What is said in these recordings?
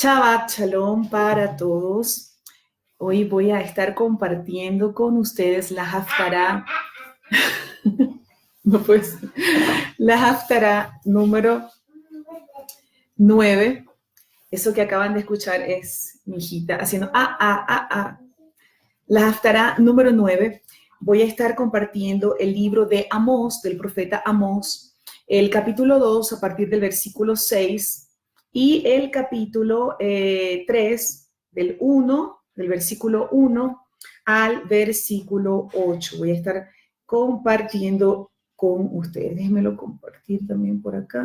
Shabbat Shalom para todos. Hoy voy a estar compartiendo con ustedes la Haftará. No pues, la Haftará número 9. Eso que acaban de escuchar es mi hijita haciendo La Haftará número 9. Voy a estar compartiendo el libro de Amós, del profeta Amós, el capítulo 2 a partir del versículo 6 y el capítulo 3 del versículo 1 al versículo 8. Voy a estar compartiendo con ustedes. Déjenmelo compartir también por acá.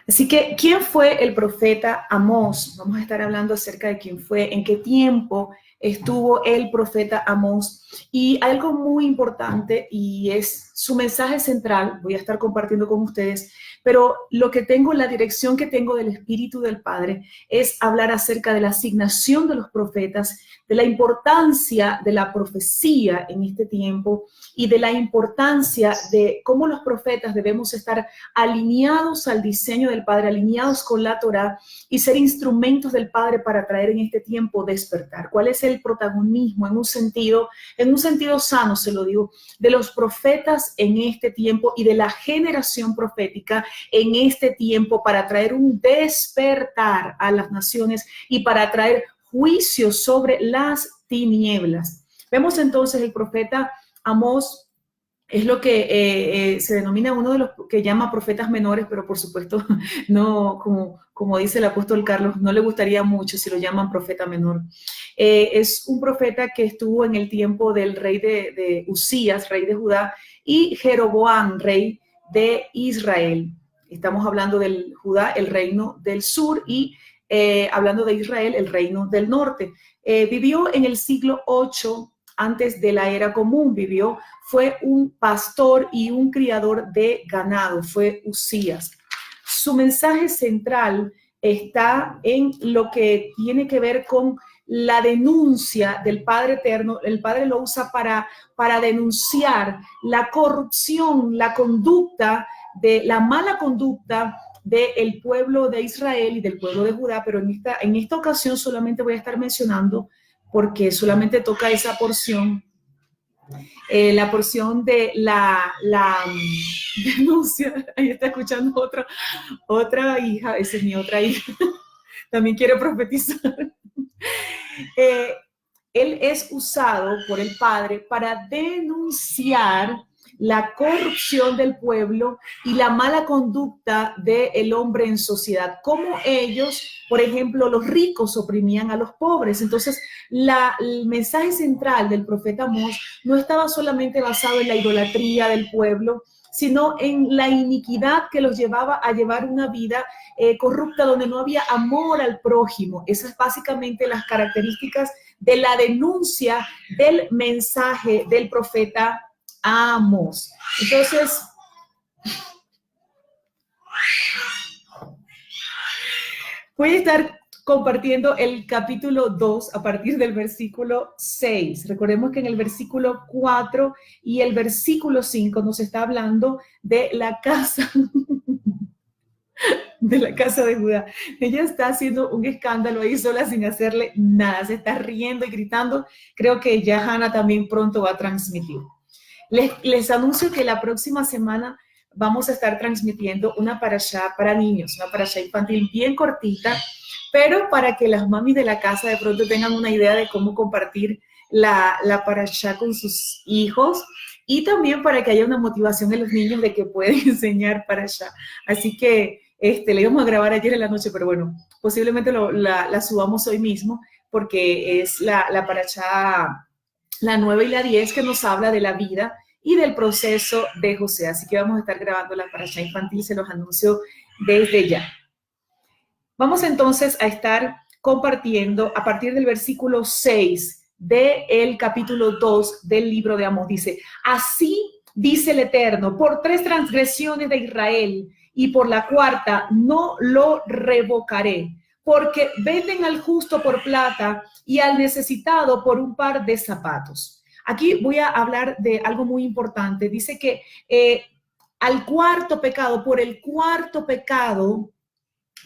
Así que, ¿quién fue el profeta Amós? Vamos a estar hablando acerca de quién fue, en qué tiempo estuvo el profeta Amós. Y algo muy importante, y es su mensaje central, voy a estar compartiendo con ustedes, pero lo que tengo, la dirección que tengo del Espíritu del Padre, es hablar acerca de la asignación de los profetas, de la importancia de la profecía en este tiempo y de la importancia de cómo los profetas debemos estar alineados al diseño del Padre, alineados con la Torá y ser instrumentos del Padre para traer en este tiempo despertar. ¿Cuál es el protagonismo en un sentido sano, se lo digo, de los profetas en este tiempo y de la generación profética en este tiempo para traer un despertar a las naciones y para traer juicio sobre las tinieblas? Vemos entonces el profeta Amós. Es lo que se denomina uno de los que llama profetas menores, pero por supuesto no, como dice el apóstol Carlos, no le gustaría mucho si lo llaman profeta menor. Es un profeta que estuvo en el tiempo del rey de Usías, rey de Judá, y Jeroboam, rey de Israel. Estamos hablando del Judá, el reino del sur, y hablando de Israel, el reino del norte. Vivió en el siglo 8 antes de la era común, fue un pastor y un criador de ganado, fue Usías. Su mensaje central está en lo que tiene que ver con la denuncia del Padre Eterno. El Padre lo usa para denunciar la corrupción, la conducta, la mala conducta del pueblo de Israel y del pueblo de Judá, pero en esta ocasión solamente voy a estar mencionando, porque solamente toca esa porción, la porción de la denuncia. Ahí está escuchando otra hija, esa es mi otra hija, también quiere profetizar. Él es usado por el Padre para denunciar la corrupción del pueblo y la mala conducta del hombre en sociedad. Cómo ellos, por ejemplo, los ricos oprimían a los pobres. Entonces, el mensaje central del profeta Amós no estaba solamente basado en la idolatría del pueblo, sino en la iniquidad que los llevaba a llevar una vida corrupta, donde no había amor al prójimo. Esas básicamente las características de la denuncia del mensaje del profeta Amós. Entonces, voy a estar compartiendo el capítulo 2 a partir del versículo 6. Recordemos que en el versículo 4 y el versículo 5 nos está hablando de la casa de Judá. Ella está haciendo un escándalo ahí sola sin hacerle nada, se está riendo y gritando. Creo que ya Hannah también pronto va a transmitir. Les anuncio que la próxima semana vamos a estar transmitiendo una parashá para niños, una parashá infantil bien cortita, pero para que las mamis de la casa de pronto tengan una idea de cómo compartir la parashá con sus hijos, y también para que haya una motivación en los niños de que pueden enseñar parashá. Así que le íbamos a grabar ayer en la noche, pero bueno, posiblemente la subamos hoy mismo, porque es la parashá, la 9 y la 10, que nos habla de la vida y del proceso de José. Así que vamos a estar grabando la parashá infantil, se los anuncio desde ya. Vamos entonces a estar compartiendo a partir del versículo 6 del capítulo 2 del libro de Amós. Dice: así dice el Eterno, por 3 transgresiones de Israel y por la 4ª no lo revocaré, porque venden al justo por plata y al necesitado por un par de zapatos. Aquí voy a hablar de algo muy importante. Dice que al cuarto pecado, por el cuarto pecado,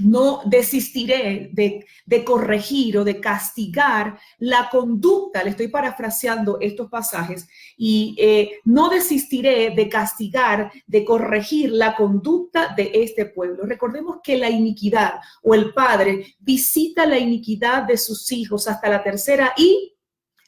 no desistiré de corregir o de castigar la conducta, le estoy parafraseando estos pasajes, y no desistiré de castigar, de corregir la conducta de este pueblo. Recordemos que la iniquidad o el padre visita la iniquidad de sus hijos hasta la tercera y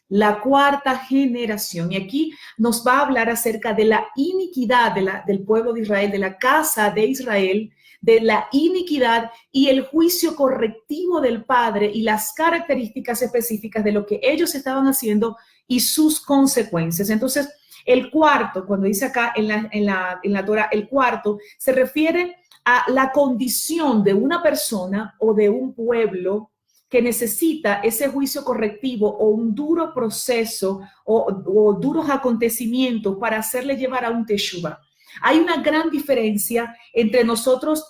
la cuarta generación. Y aquí nos va a hablar acerca de la iniquidad del pueblo de Israel, de la casa de Israel, de la iniquidad y el juicio correctivo del Padre y las características específicas de lo que ellos estaban haciendo y sus consecuencias. Entonces, el cuarto, cuando dice acá en la Torah, el cuarto se refiere a la condición de una persona o de un pueblo que necesita ese juicio correctivo o un duro proceso o duros acontecimientos para hacerle llevar a un teshuva. Hay una gran diferencia entre nosotros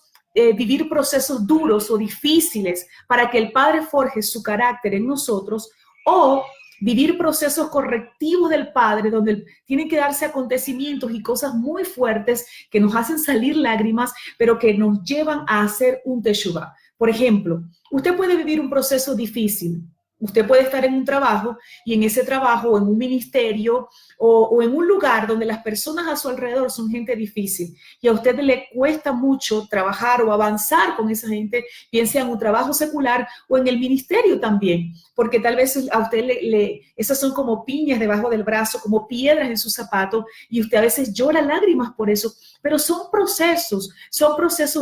vivir procesos duros o difíciles para que el Padre forje su carácter en nosotros o vivir procesos correctivos del Padre donde tienen que darse acontecimientos y cosas muy fuertes que nos hacen salir lágrimas, pero que nos llevan a hacer un teshuva. Por ejemplo, usted puede vivir un proceso difícil. Usted puede estar en un trabajo y en ese trabajo o en un ministerio o en un lugar donde las personas a su alrededor son gente difícil y a usted le cuesta mucho trabajar o avanzar con esa gente, bien sea en un trabajo secular o en el ministerio también, porque tal vez a usted esas son como piñas debajo del brazo, como piedras en sus zapatos y usted a veces llora lágrimas por eso, pero son procesos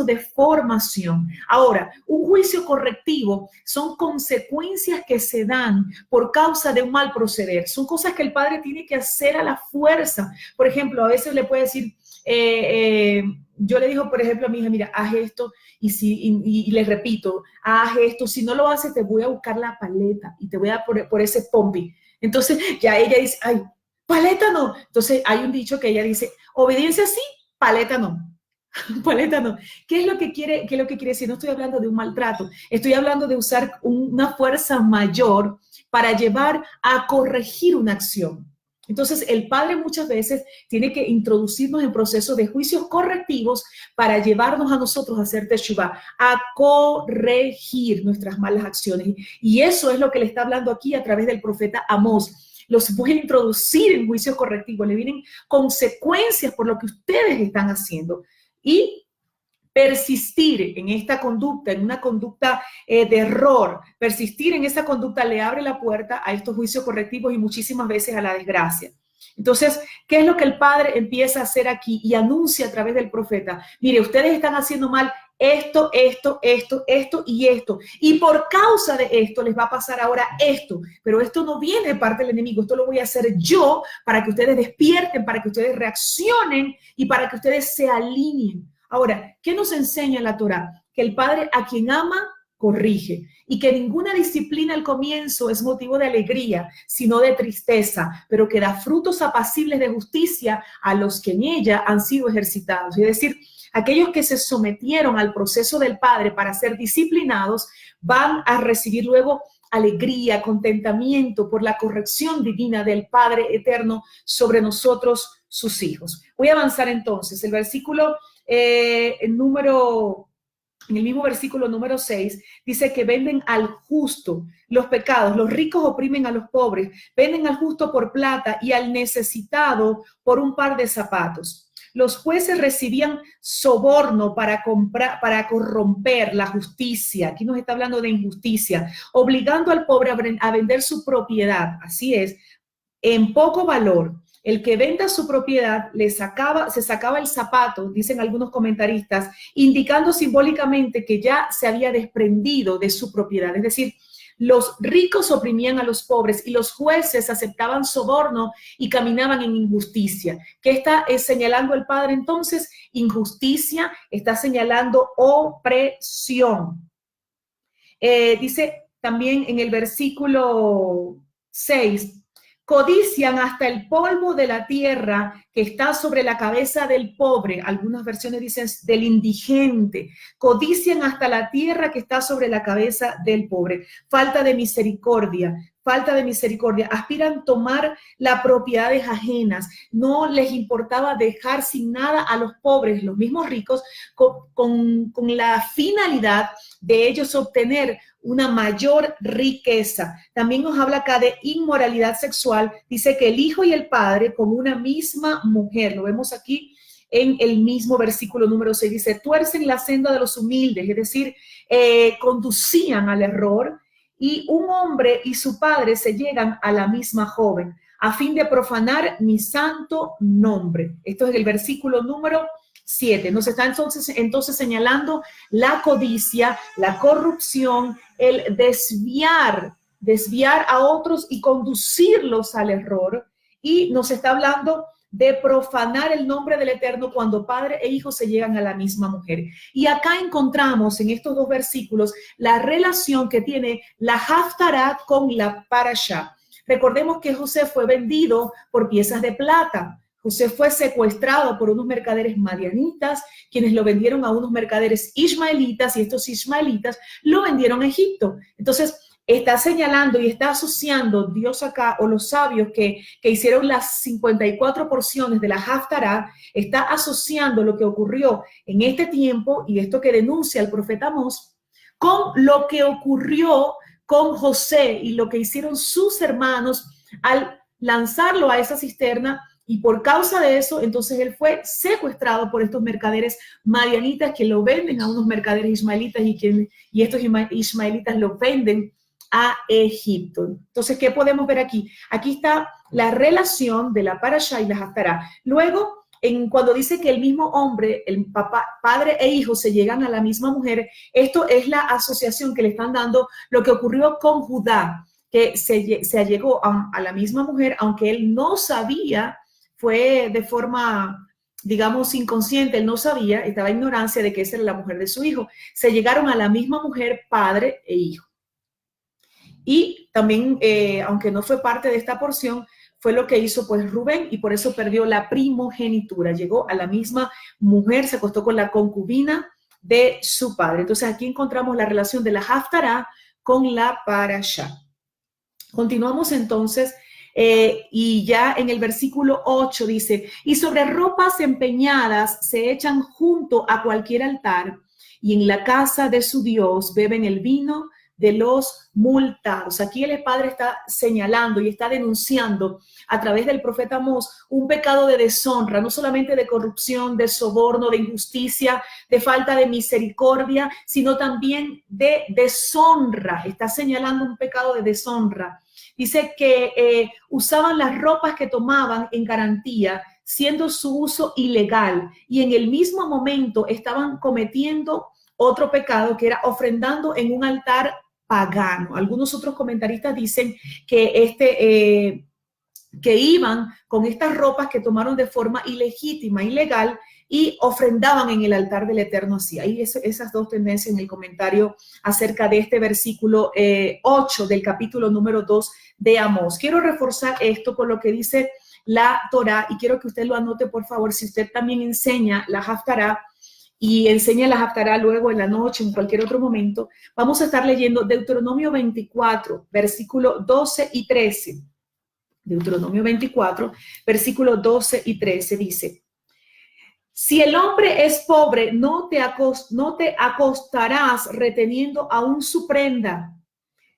de formación. Ahora, un juicio correctivo son consecuencias que se dan por causa de un mal proceder. Son cosas que el padre tiene que hacer a la fuerza. Por ejemplo, a veces le puede decir, yo le digo, por ejemplo, a mi hija, mira, haz esto y le repito, haz esto, si no lo haces te voy a buscar la paleta y te voy a por ese pompi. Entonces ya ella dice, ay, paleta no. Entonces hay un dicho que ella dice, obediencia sí, paleta no. Paleta no. ¿Qué es lo que quiere decir? No estoy hablando de un maltrato, estoy hablando de usar una fuerza mayor para llevar a corregir una acción. Entonces, el padre muchas veces tiene que introducirnos en procesos de juicios correctivos para llevarnos a nosotros a hacer teshuvah, a corregir nuestras malas acciones. Y eso es lo que le está hablando aquí a través del profeta Amós. Los voy a introducir en juicios correctivos, le vienen consecuencias por lo que ustedes están haciendo. Y persistir en esta conducta, en una conducta de error, persistir en esa conducta le abre la puerta a estos juicios correctivos y muchísimas veces a la desgracia. Entonces, ¿qué es lo que el padre empieza a hacer aquí y anuncia a través del profeta? Mire, ustedes están haciendo mal esto y esto. Y por causa de esto les va a pasar ahora esto. Pero esto no viene de parte del enemigo. Esto lo voy a hacer yo para que ustedes despierten, para que ustedes reaccionen y para que ustedes se alineen. Ahora, ¿qué nos enseña la Torá? Que el padre a quien ama, corrige. Y que ninguna disciplina al comienzo es motivo de alegría, sino de tristeza, pero que da frutos apacibles de justicia a los que en ella han sido ejercitados. Es decir, aquellos que se sometieron al proceso del Padre para ser disciplinados van a recibir luego alegría, contentamiento por la corrección divina del Padre eterno sobre nosotros, sus hijos. Voy a avanzar entonces. El versículo en el mismo versículo número 6, dice que venden al justo los pecados, los ricos oprimen a los pobres, venden al justo por plata y al necesitado por un par de zapatos. Los jueces recibían soborno para corromper la justicia. Aquí nos está hablando de injusticia, obligando al pobre a vender su propiedad. Así es, en poco valor. El que venda su propiedad se sacaba el zapato, dicen algunos comentaristas, indicando simbólicamente que ya se había desprendido de su propiedad. Es decir, los ricos oprimían a los pobres y los jueces aceptaban soborno y caminaban en injusticia. ¿Qué está señalando el Padre entonces? Injusticia, está señalando opresión. Dice también en el versículo 6, codician hasta el polvo de la tierra que está sobre la cabeza del pobre. Algunas versiones dicen del indigente. Codician hasta la tierra que está sobre la cabeza del pobre. Falta de misericordia, falta de misericordia, aspiran a tomar las propiedades ajenas, no les importaba dejar sin nada a los pobres, los mismos ricos, con la finalidad de ellos obtener una mayor riqueza. También nos habla acá de inmoralidad sexual, dice que el hijo y el padre con una misma mujer, lo vemos aquí en el mismo versículo número 6, dice, tuercen la senda de los humildes, es decir, conducían al error, y un hombre y su padre se llegan a la misma joven, a fin de profanar mi santo nombre. Esto es el versículo número 7. Nos está entonces señalando la codicia, la corrupción, el desviar a otros y conducirlos al error. Y nos está hablando de profanar el nombre del Eterno cuando padre e hijo se llegan a la misma mujer. Y acá encontramos en estos dos versículos la relación que tiene la Haftarah con la Parashá. Recordemos que José fue vendido por piezas de plata. José fue secuestrado por unos mercaderes madianitas, quienes lo vendieron a unos mercaderes ismaelitas, y estos ismaelitas lo vendieron a Egipto. Entonces, está señalando y está asociando Dios acá, o los sabios que hicieron las 54 porciones de la Haftarah, está asociando lo que ocurrió en este tiempo y esto que denuncia el profeta Amós con lo que ocurrió con José y lo que hicieron sus hermanos al lanzarlo a esa cisterna. Y por causa de eso, entonces él fue secuestrado por estos mercaderes madianitas que lo venden a unos mercaderes ismaelitas y estos ismaelitas lo venden a Egipto. Entonces, ¿qué podemos ver aquí? Aquí está la relación de la Parashá y la Haftarah. Luego, cuando dice que el mismo hombre, el padre e hijo se llegan a la misma mujer, esto es la asociación que le están dando lo que ocurrió con Judá, que se allegó a la misma mujer, aunque él no sabía, fue de forma, digamos, inconsciente, él no sabía, estaba en ignorancia de que esa era la mujer de su hijo. Se llegaron a la misma mujer, padre e hijo. Y también, aunque no fue parte de esta porción, fue lo que hizo pues Rubén, y por eso perdió la primogenitura. Llegó a la misma mujer, se acostó con la concubina de su padre. Entonces aquí encontramos la relación de la Haftarah con la Parashá. Continuamos entonces, y ya en el versículo 8 dice, y sobre ropas empeñadas se echan junto a cualquier altar, y en la casa de su Dios beben el vino de los multados. Aquí el padre está señalando y está denunciando a través del profeta Amós un pecado de deshonra, no solamente de corrupción, de soborno, de injusticia, de falta de misericordia, sino también de deshonra. Está señalando un pecado de deshonra. Dice que usaban las ropas que tomaban en garantía, siendo su uso ilegal, y en el mismo momento estaban cometiendo otro pecado, que era ofrendando en un altar pagano. Algunos otros comentaristas dicen que que iban con estas ropas que tomaron de forma ilegítima, ilegal, y ofrendaban en el altar del Eterno así. Hay esas dos tendencias en el comentario acerca de este versículo 8 del capítulo número 2 de Amós. Quiero reforzar esto con lo que dice la Torá, y quiero que usted lo anote, por favor. Si usted también enseña la Haftarah y enseña la Haftarah luego en la noche, en cualquier otro momento, vamos a estar leyendo Deuteronomio 24, versículo 12 y 13. Deuteronomio 24, versículos 12 y 13 dice, si el hombre es pobre, no te acostarás reteniendo aún su prenda.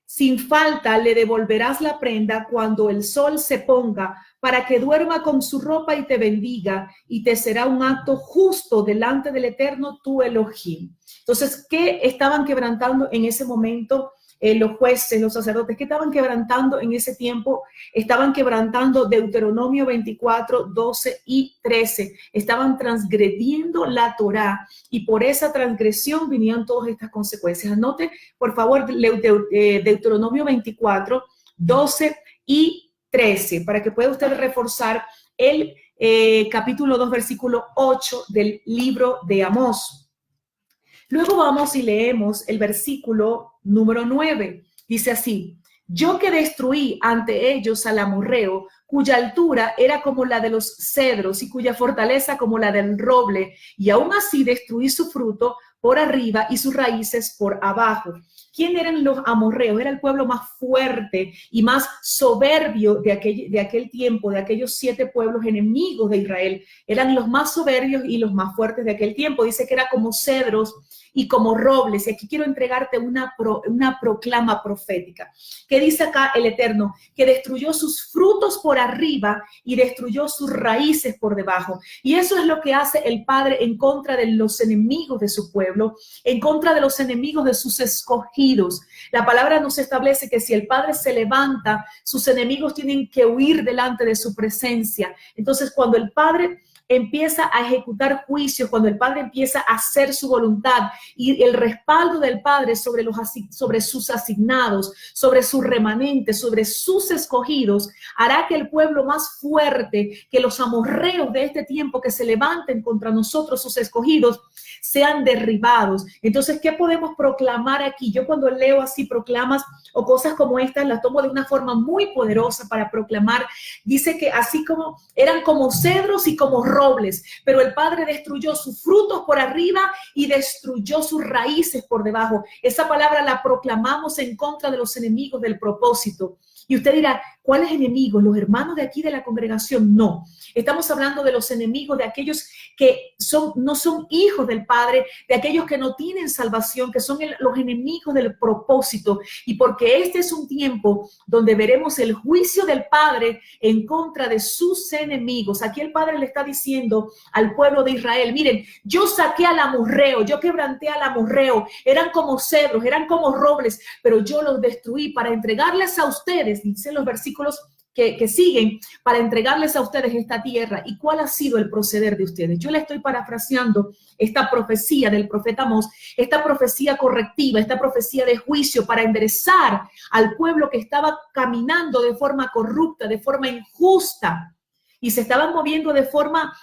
Sin falta le devolverás la prenda cuando el sol se ponga, para que duerma con su ropa y te bendiga, y te será un acto justo delante del Eterno tu Elohim. Entonces, ¿qué estaban quebrantando en ese momento los jueces, los sacerdotes? ¿Qué estaban quebrantando en ese tiempo? Estaban quebrantando Deuteronomio 24, 12 y 13. Estaban transgrediendo la Torá, y por esa transgresión vinían todas estas consecuencias. Anote, por favor, Deuteronomio 24, 12 y 13, para que pueda usted reforzar el capítulo 2, versículo 8 del libro de Amós. Luego vamos y leemos el versículo número 9. Dice así, yo que destruí ante ellos al amorreo, cuya altura era como la de los cedros y cuya fortaleza como la del roble, y aún así destruí su fruto por arriba y sus raíces por abajo. ¿Quién eran los amorreos? Era el pueblo más fuerte y más soberbio de aquel tiempo, de aquellos 7 pueblos enemigos de Israel. Eran los más soberbios y los más fuertes de aquel tiempo. Dice que era como cedros y como robles. Y aquí quiero entregarte una proclama profética. ¿Qué dice acá el Eterno? Que destruyó sus frutos por arriba y destruyó sus raíces por debajo. Y eso es lo que hace el Padre en contra de los enemigos de su pueblo, en contra de los enemigos de sus escogidos. La palabra nos establece que si el Padre se levanta, sus enemigos tienen que huir delante de su presencia. Entonces, cuando el Padre empieza a ejecutar juicios, cuando el Padre empieza a hacer su voluntad y el respaldo del Padre sobre sus asignados, sobre sus remanentes, sobre sus escogidos, hará que el pueblo más fuerte, que los amorreos de este tiempo que se levanten contra nosotros, sus escogidos, sean derribados. Entonces, ¿qué podemos proclamar aquí? Yo cuando leo así proclamas o cosas como estas, las tomo de una forma muy poderosa para proclamar. Dice que así como eran como cedros y como robles, pero el Padre destruyó sus frutos por arriba y destruyó sus raíces por debajo. Esa palabra la proclamamos en contra de los enemigos del propósito. Y usted dirá, ¿cuáles enemigos? ¿Los hermanos de aquí de la congregación? No. Estamos hablando de los enemigos, de aquellos que no son hijos del Padre, de aquellos que no tienen salvación, que son los enemigos del propósito. Y porque este es un tiempo donde veremos el juicio del Padre en contra de sus enemigos. Aquí el Padre le está diciendo al pueblo de Israel, miren, yo saqué al amorreo, yo quebranté al amorreo, eran como cedros, eran como robles, pero yo los destruí para entregarles a ustedes, dicen los versículos que siguen, para entregarles a ustedes esta tierra. ¿Y cuál ha sido el proceder de ustedes? Yo le estoy parafraseando esta profecía del profeta Amós, esta profecía correctiva, esta profecía de juicio para enderezar al pueblo que estaba caminando de forma corrupta, de forma injusta, y se estaban moviendo de forma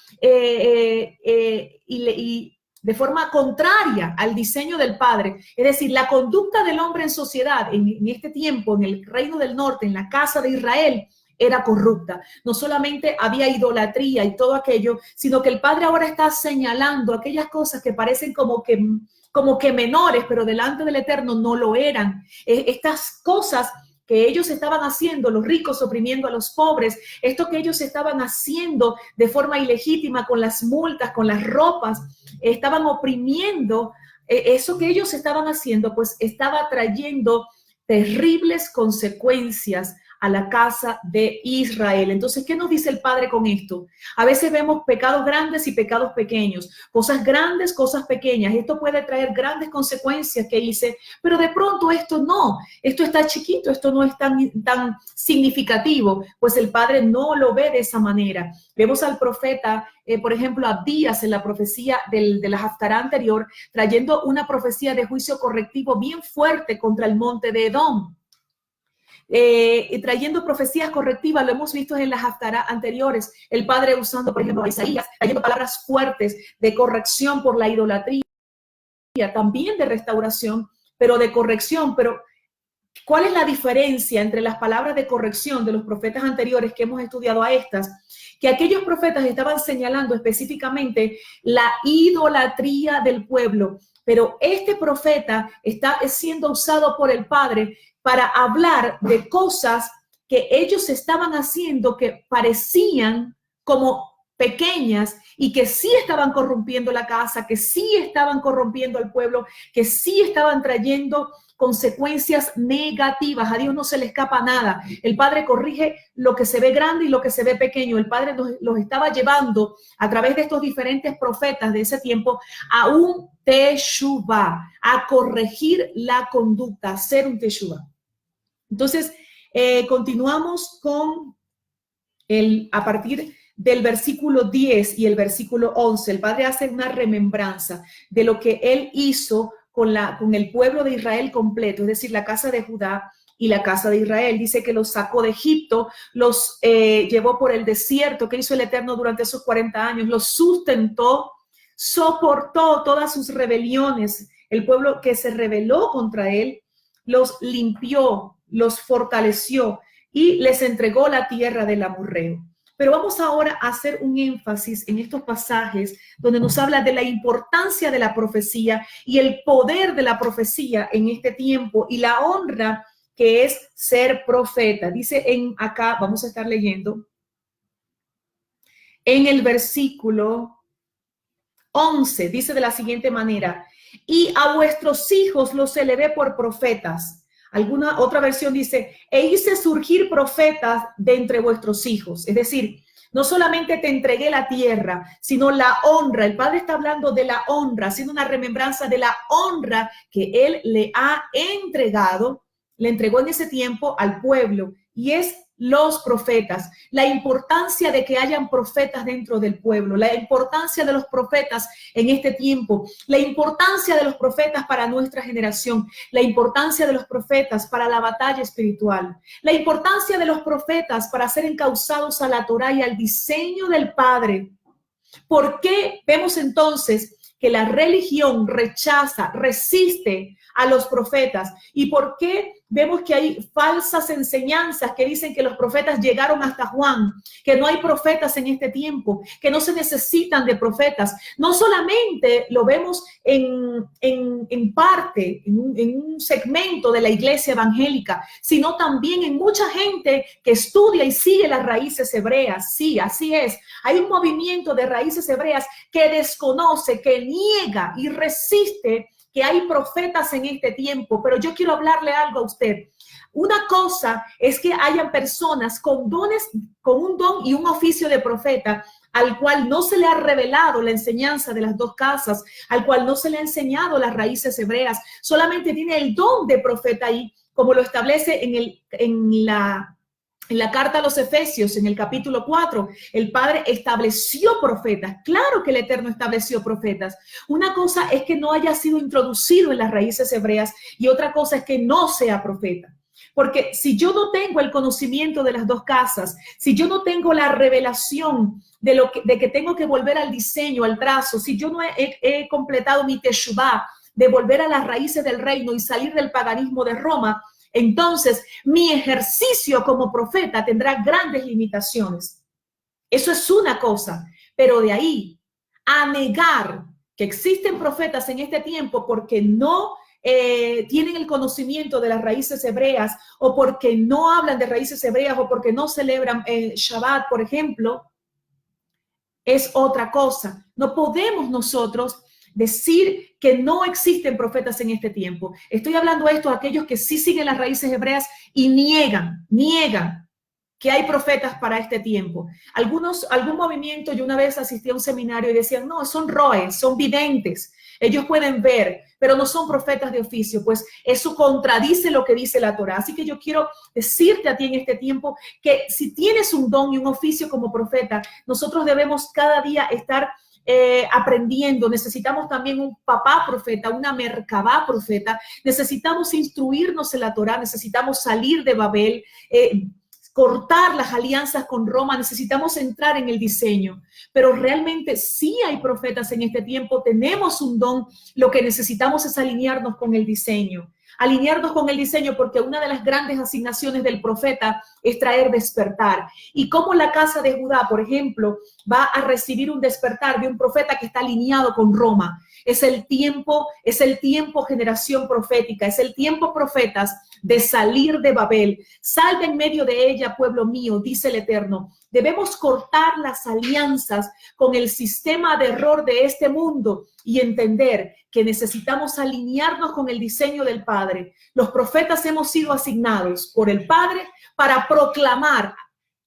de forma contraria al diseño del Padre. Es decir, la conducta del hombre en sociedad en este tiempo, en el reino del norte, en la casa de Israel, era corrupta. No solamente había idolatría y todo aquello, sino que el Padre ahora está señalando aquellas cosas que parecen como que menores, pero delante del Eterno no lo eran. Estas cosas que ellos estaban haciendo, los ricos oprimiendo a los pobres, esto que ellos estaban haciendo de forma ilegítima con las multas, con las ropas, estaban oprimiendo, eso que ellos estaban haciendo, pues estaba trayendo terribles consecuencias a la casa de Israel. Entonces, ¿qué nos dice el Padre con esto? A veces vemos pecados grandes y pecados pequeños, cosas grandes, cosas pequeñas. Esto puede traer grandes consecuencias que hice, pero de pronto esto no, esto está chiquito, esto no es tan significativo. Pues el Padre no lo ve de esa manera. Vemos al profeta, por ejemplo, Abdías en la profecía de la Haftará anterior, trayendo una profecía de juicio correctivo bien fuerte contra el monte de Edom. Trayendo profecías correctivas, lo hemos visto en las haftará anteriores, el Padre usando, por ejemplo, a Isaías, trayendo palabras fuertes de corrección por la idolatría, también de restauración, pero de corrección. Pero ¿cuál es la diferencia entre las palabras de corrección de los profetas anteriores que hemos estudiado a estas? Que aquellos profetas estaban señalando específicamente la idolatría del pueblo, pero este profeta está siendo usado por el Padre para hablar de cosas que ellos estaban haciendo que parecían como pequeñas y que sí estaban corrompiendo la casa, que sí estaban corrompiendo al pueblo, que sí estaban trayendo consecuencias negativas. A Dios no se le escapa nada. El Padre corrige lo que se ve grande y lo que se ve pequeño. El Padre los estaba llevando a través de estos diferentes profetas de ese tiempo a un teshuvá, a corregir la conducta, a hacer un teshuvá. Entonces, continuamos con a partir del versículo 10 y el versículo 11. El Padre hace una remembranza de lo que Él hizo con el pueblo de Israel completo, es decir, la casa de Judá y la casa de Israel. Dice que los sacó de Egipto, los llevó por el desierto. ¿Qué hizo el Eterno durante esos 40 años? Los sustentó, soportó todas sus rebeliones. El pueblo que se rebeló contra Él, los limpió, los fortaleció y les entregó la tierra del amorreo. Pero vamos ahora a hacer un énfasis en estos pasajes donde nos habla de la importancia de la profecía y el poder de la profecía en este tiempo y la honra que es ser profeta. Dice acá, vamos a estar leyendo, en el versículo 11, dice de la siguiente manera: y a vuestros hijos los elevé por profetas. Alguna otra versión dice: e hice surgir profetas de entre vuestros hijos. Es decir, no solamente te entregué la tierra, sino la honra. El Padre está hablando de la honra, haciendo una remembranza de la honra que Él le ha entregado, le entregó en ese tiempo al pueblo, y es los profetas, la importancia de que hayan profetas dentro del pueblo, la importancia de los profetas en este tiempo, la importancia de los profetas para nuestra generación, la importancia de los profetas para la batalla espiritual, la importancia de los profetas para ser encausados a la Torá y al diseño del Padre. ¿Por qué vemos entonces que la religión rechaza, resiste a los profetas? ¿Y por qué vemos que hay falsas enseñanzas que dicen que los profetas llegaron hasta Juan, que no hay profetas en este tiempo, que no se necesitan de profetas? No solamente lo vemos en parte, en un segmento de la iglesia evangélica, sino también en mucha gente que estudia y sigue las raíces hebreas. Sí, así es. Hay un movimiento de raíces hebreas que desconoce, que niega y resiste que hay profetas en este tiempo. Pero yo quiero hablarle algo a usted. Una cosa es que hayan personas con dones, con un don y un oficio de profeta, al cual no se le ha revelado la enseñanza de las dos casas, al cual no se le ha enseñado las raíces hebreas, solamente tiene el don de profeta ahí, como lo establece en la carta a los Efesios, en el capítulo 4, el Padre estableció profetas. Claro que el Eterno estableció profetas. Una cosa es que no haya sido introducido en las raíces hebreas y otra cosa es que no sea profeta. Porque si yo no tengo el conocimiento de las dos casas, si yo no tengo la revelación de que tengo que volver al diseño, al trazo, si yo no he completado mi teshuvá de volver a las raíces del reino y salir del paganismo de Roma, entonces mi ejercicio como profeta tendrá grandes limitaciones. Eso es una cosa, pero de ahí a negar que existen profetas en este tiempo porque no tienen el conocimiento de las raíces hebreas, o porque no hablan de raíces hebreas, o porque no celebran Shabbat, por ejemplo, es otra cosa. No podemos nosotros decir que no existen profetas en este tiempo. Estoy hablando esto a aquellos que sí siguen las raíces hebreas y niegan que hay profetas para este tiempo. Algún movimiento, yo una vez asistí a un seminario y decían: no, son roes, son videntes, ellos pueden ver, pero no son profetas de oficio. Pues eso contradice lo que dice la Torá. Así que yo quiero decirte a ti en este tiempo que si tienes un don y un oficio como profeta, nosotros debemos cada día estar aprendiendo. Necesitamos también un papá profeta, una merkabá profeta. Necesitamos instruirnos en la Torá, necesitamos salir de Babel, cortar las alianzas con Roma, necesitamos entrar en el diseño. Pero realmente sí hay profetas en este tiempo, tenemos un don, lo que necesitamos es alinearnos con el diseño. Alinearnos con el diseño, porque una de las grandes asignaciones del profeta es traer despertar. Y como la casa de Judá, por ejemplo, va a recibir un despertar de un profeta que está alineado con Roma. Es el tiempo generación profética, es el tiempo profetas de salir de Babel. Sal de en medio de ella, pueblo mío, dice el Eterno. Debemos cortar las alianzas con el sistema de error de este mundo y entender que necesitamos alinearnos con el diseño del Padre. Los profetas hemos sido asignados por el Padre para proclamar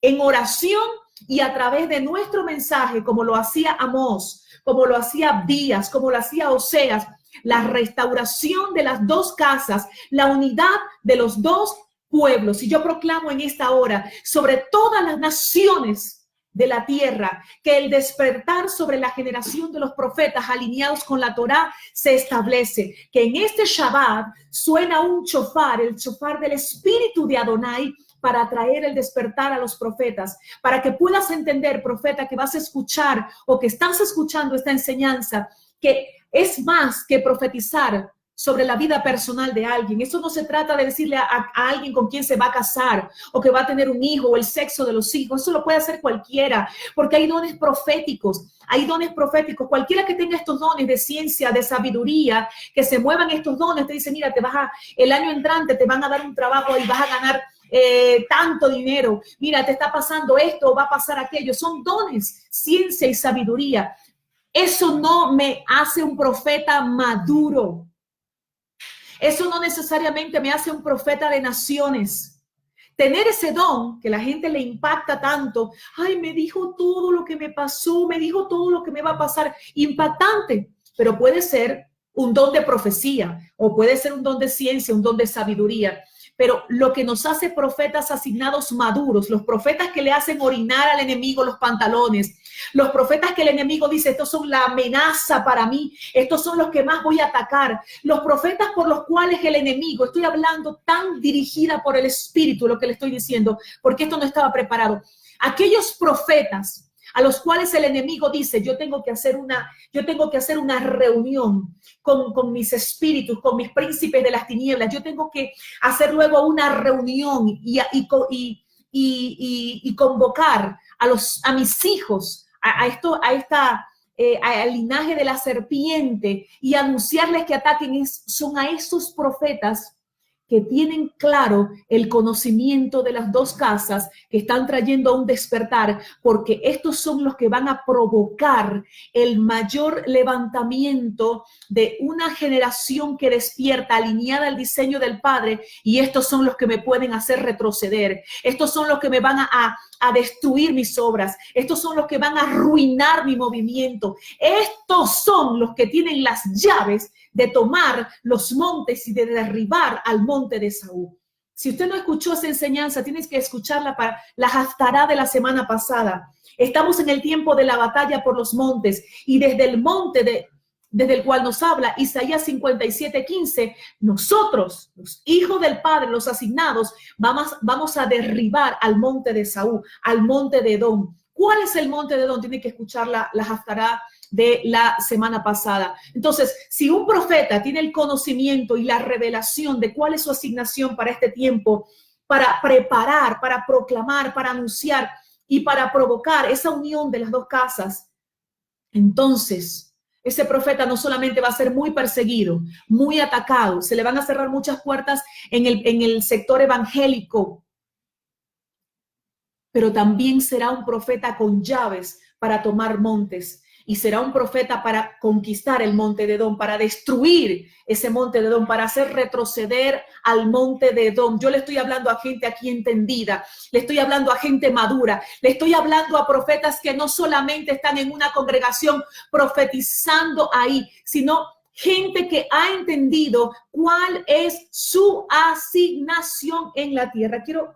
en oración y a través de nuestro mensaje, como lo hacía Amós, como lo hacía Abdías, como lo hacía Oseas, la restauración de las dos casas, la unidad de los dos pueblos. Y yo proclamo en esta hora sobre todas las naciones de la tierra que el despertar sobre la generación de los profetas alineados con la Torá se establece, que en este Shabbat suena un shofar, el shofar del Espíritu de Adonai, para traer el despertar a los profetas, para que puedas entender, profeta, que vas a escuchar o que estás escuchando esta enseñanza, que es más que profetizar sobre la vida personal de alguien. Eso no se trata de decirle a alguien con quién se va a casar o que va a tener un hijo o el sexo de los hijos. Eso lo puede hacer cualquiera, porque hay dones proféticos. Hay dones proféticos. Cualquiera que tenga estos dones de ciencia, de sabiduría, que se muevan estos dones, te dice, mira, el año entrante te van a dar un trabajo y vas a ganar tanto dinero. Mira, te está pasando esto, va a pasar aquello. Son dones, ciencia y sabiduría. Eso no me hace un profeta maduro. Eso no necesariamente me hace un profeta de naciones. Tener ese don que la gente le impacta tanto, ay, me dijo todo lo que me pasó, me dijo todo lo que me va a pasar, impactante, pero puede ser un don de profecía o puede ser un don de ciencia, un don de sabiduría. Pero lo que nos hace profetas asignados maduros, los profetas que le hacen orinar al enemigo los pantalones, los profetas que el enemigo dice, estos son la amenaza para mí, estos son los que más voy a atacar, los profetas por los cuales el enemigo, estoy hablando tan dirigida por el Espíritu, lo que le estoy diciendo, porque esto no estaba preparado. Aquellos profetas a los cuales el enemigo dice, yo tengo que hacer una reunión con mis espíritus, con mis príncipes de las tinieblas, yo tengo que hacer luego una reunión y convocar a mis hijos, al linaje de la serpiente y anunciarles que ataquen. Son a esos profetas que tienen claro el conocimiento de las dos casas, que están trayendo a un despertar, porque estos son los que van a provocar el mayor levantamiento de una generación que despierta, alineada al diseño del Padre, y estos son los que me pueden hacer retroceder. Estos son los que me van a destruir mis obras. Estos son los que van a arruinar mi movimiento. Estos son los que tienen las llaves de tomar los montes y de derribar al monte de Saúl. Si usted no escuchó esa enseñanza, tienes que escucharla para la haftará de la semana pasada. Estamos en el tiempo de la batalla por los montes, y desde el monte desde el cual nos habla Isaías 57:15, nosotros, los hijos del Padre, los asignados, vamos a derribar al monte de Saúl, al monte de Edom. ¿Cuál es el monte de Edom? Tiene que escuchar la haftará de la semana pasada. Entonces, si un profeta tiene el conocimiento y la revelación de cuál es su asignación para este tiempo, para preparar, para proclamar, para anunciar y para provocar esa unión de las dos casas, entonces ese profeta no solamente va a ser muy perseguido, muy atacado, se le van a cerrar muchas puertas en el sector evangélico, pero también será un profeta con llaves para tomar montes, y será un profeta para conquistar el monte de Edom, para destruir ese monte de Edom, para hacer retroceder al monte de Edom. Yo le estoy hablando a gente aquí entendida, le estoy hablando a gente madura, le estoy hablando a profetas que no solamente están en una congregación profetizando ahí, sino gente que ha entendido cuál es su asignación en la tierra. Quiero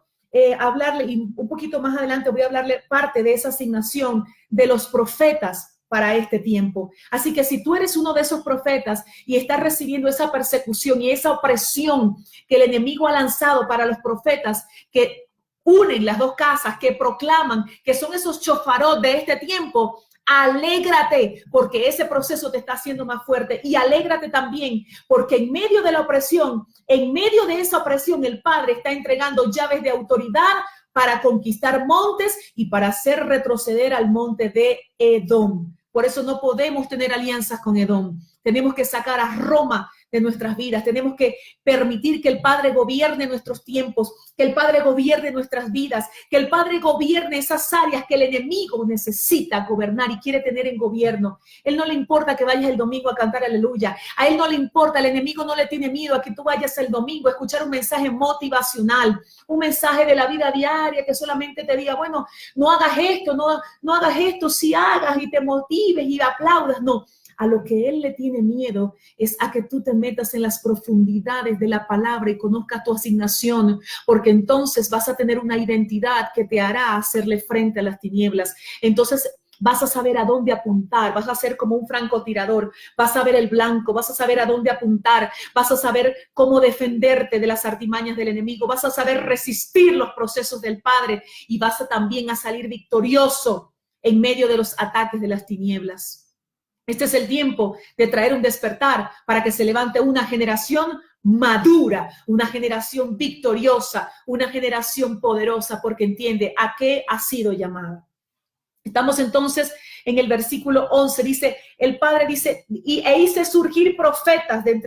hablarle, y un poquito más adelante voy a hablarle parte de esa asignación de los profetas para este tiempo. Así que si tú eres uno de esos profetas y estás recibiendo esa persecución y esa opresión que el enemigo ha lanzado para los profetas que unen las dos casas, que proclaman, que son esos chofarot de este tiempo, alégrate porque ese proceso te está haciendo más fuerte, y alégrate también porque en medio de la opresión, en medio de esa opresión, el Padre está entregando llaves de autoridad para conquistar montes y para hacer retroceder al monte de Edom. Por eso no podemos tener alianzas con Edom. Tenemos que sacar a Roma de nuestras vidas. Tenemos que permitir que el Padre gobierne nuestros tiempos, que el Padre gobierne nuestras vidas, que el Padre gobierne esas áreas que el enemigo necesita gobernar y quiere tener en gobierno. Él no le importa que vayas el domingo a cantar aleluya. A él no le importa, el enemigo no le tiene miedo a que tú vayas el domingo a escuchar un mensaje motivacional, un mensaje de la vida diaria que solamente te diga, bueno, no hagas esto, no hagas esto, si hagas y te motives y aplaudas. No. A lo que él le tiene miedo es a que tú te metas en las profundidades de la palabra y conozcas tu asignación, porque entonces vas a tener una identidad que te hará hacerle frente a las tinieblas. Entonces vas a saber a dónde apuntar, vas a ser como un francotirador, vas a ver el blanco, vas a saber a dónde apuntar, vas a saber cómo defenderte de las artimañas del enemigo, vas a saber resistir los procesos del Padre y vas a también a salir victorioso en medio de los ataques de las tinieblas. Este es el tiempo de traer un despertar para que se levante una generación madura, una generación victoriosa, una generación poderosa, porque entiende a qué ha sido llamada. Estamos entonces en el versículo 11, dice, el Padre dice, e hice surgir profetas de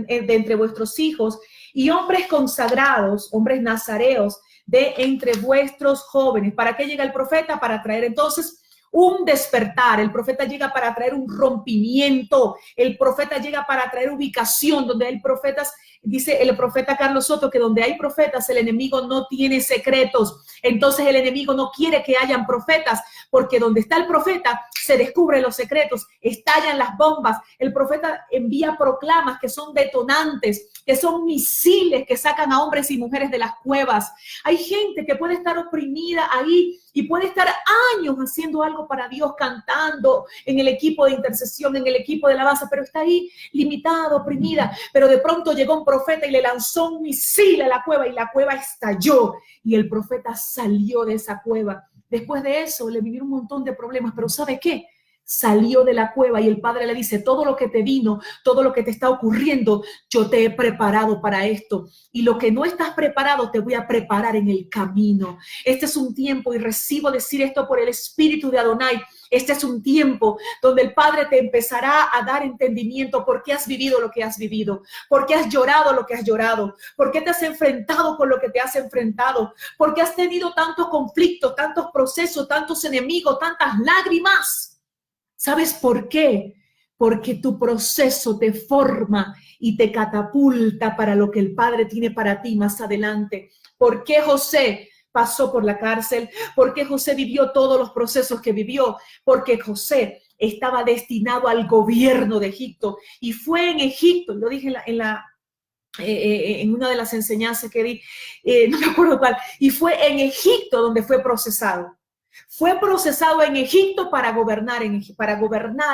entre vuestros hijos y hombres consagrados, hombres nazareos, de entre vuestros jóvenes. ¿Para qué llega el profeta? Para traer entonces un despertar. El profeta llega para traer un rompimiento. El profeta llega para traer ubicación, donde hay profetas. Dice el profeta Carlos Soto que donde hay profetas el enemigo no tiene secretos. Entonces el enemigo no quiere que hayan profetas, porque donde está el profeta se descubren los secretos, estallan las bombas. El profeta envía proclamas que son detonantes, que son misiles que sacan a hombres y mujeres de las cuevas. Hay gente que puede estar oprimida ahí y puede estar años haciendo algo para Dios, cantando en el equipo de intercesión, en el equipo de alabanza, pero está ahí limitada, oprimida. Pero de pronto llegó un profeta y le lanzó un misil a la cueva y la cueva estalló y el profeta salió de esa cueva. Después de eso le vinieron un montón de problemas, pero ¿sabe qué? Salió de la cueva y el Padre le dice, todo lo que te vino, todo lo que te está ocurriendo, yo te he preparado para esto. Y lo que no estás preparado, te voy a preparar en el camino. Este es un tiempo, y recibo decir esto por el Espíritu de Adonai, este es un tiempo donde el Padre te empezará a dar entendimiento por qué has vivido lo que has vivido, por qué has llorado lo que has llorado, por qué te has enfrentado con lo que te has enfrentado, por qué has tenido tantos conflictos, tantos procesos, tantos enemigos, tantas lágrimas. ¿Sabes por qué? Porque tu proceso te forma y te catapulta para lo que el Padre tiene para ti más adelante. ¿Por qué José pasó por la cárcel? ¿Por qué José vivió todos los procesos que vivió? Porque José estaba destinado al gobierno de Egipto y fue en Egipto, lo dije en una de las enseñanzas que di, no me acuerdo cuál, y fue en Egipto donde fue procesado. Fue procesado en Egipto para gobernar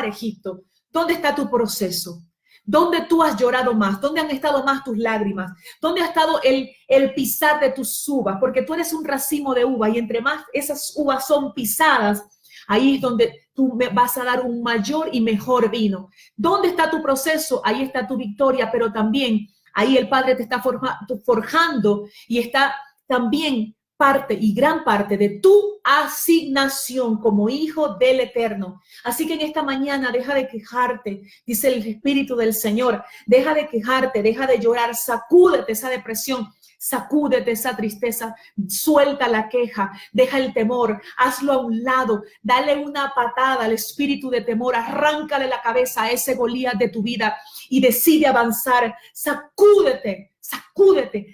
Egipto. ¿Dónde está tu proceso? ¿Dónde tú has llorado más? ¿Dónde han estado más tus lágrimas? ¿Dónde ha estado el pisar de tus uvas? Porque tú eres un racimo de uva y entre más esas uvas son pisadas, ahí es donde tú me vas a dar un mayor y mejor vino. ¿Dónde está tu proceso? Ahí está tu victoria, pero también ahí el Padre te está forjando y está también parte y gran parte de tu asignación como hijo del Eterno. Así que en esta mañana deja de quejarte, dice el Espíritu del Señor, deja de quejarte, deja de llorar, sacúdete esa depresión, sacúdete esa tristeza, suelta la queja, deja el temor, hazlo a un lado, dale una patada al espíritu de temor, arráncale la cabeza a ese Goliat de tu vida y decide avanzar, sacúdete,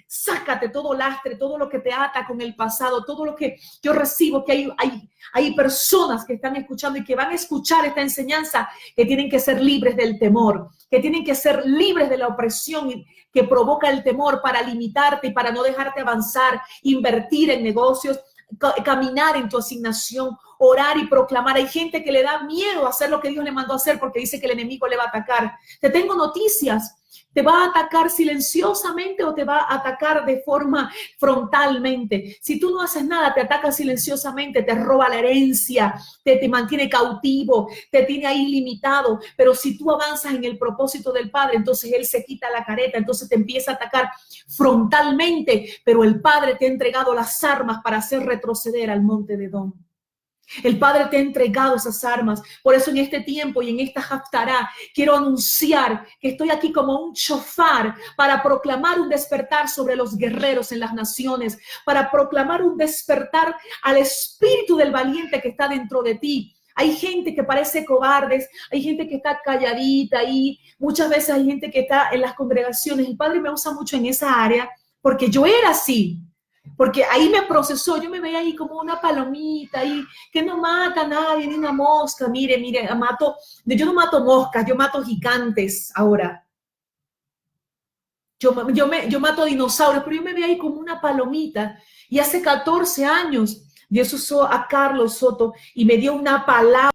sácate todo lastre, todo lo que te ata con el pasado, todo lo que yo recibo, que hay personas que están escuchando y que van a escuchar esta enseñanza, que tienen que ser libres del temor, que tienen que ser libres de la opresión que provoca el temor para limitarte y para no dejarte avanzar, invertir en negocios, caminar en tu asignación, orar y proclamar. Hay gente que le da miedo hacer lo que Dios le mandó a hacer porque dice que el enemigo le va a atacar. Te tengo noticias. ¿Te va a atacar silenciosamente o te va a atacar de forma frontalmente? Si tú no haces nada, te ataca silenciosamente, te roba la herencia, te mantiene cautivo, te tiene ahí limitado. Pero si tú avanzas en el propósito del Padre, entonces Él se quita la careta, entonces te empieza a atacar frontalmente. Pero el Padre te ha entregado las armas para hacer retroceder al monte de Edom. El Padre te ha entregado esas armas. Por eso en este tiempo y en esta haftará quiero anunciar que estoy aquí como un shofar para proclamar un despertar sobre los guerreros en las naciones, para proclamar un despertar al espíritu del valiente que está dentro de ti. Hay gente que parece cobardes, hay gente que está calladita ahí, muchas veces hay gente que está en las congregaciones. El Padre me usa mucho en esa área porque yo era así. Porque ahí me procesó, yo me veía ahí como una palomita ahí, que no mata a nadie, ni una mosca. Mire, yo no mato moscas, yo mato gigantes ahora. Yo mato dinosaurios, pero yo me veía ahí como una palomita. Y hace 14 años Dios usó a Carlos Soto y me dio una palabra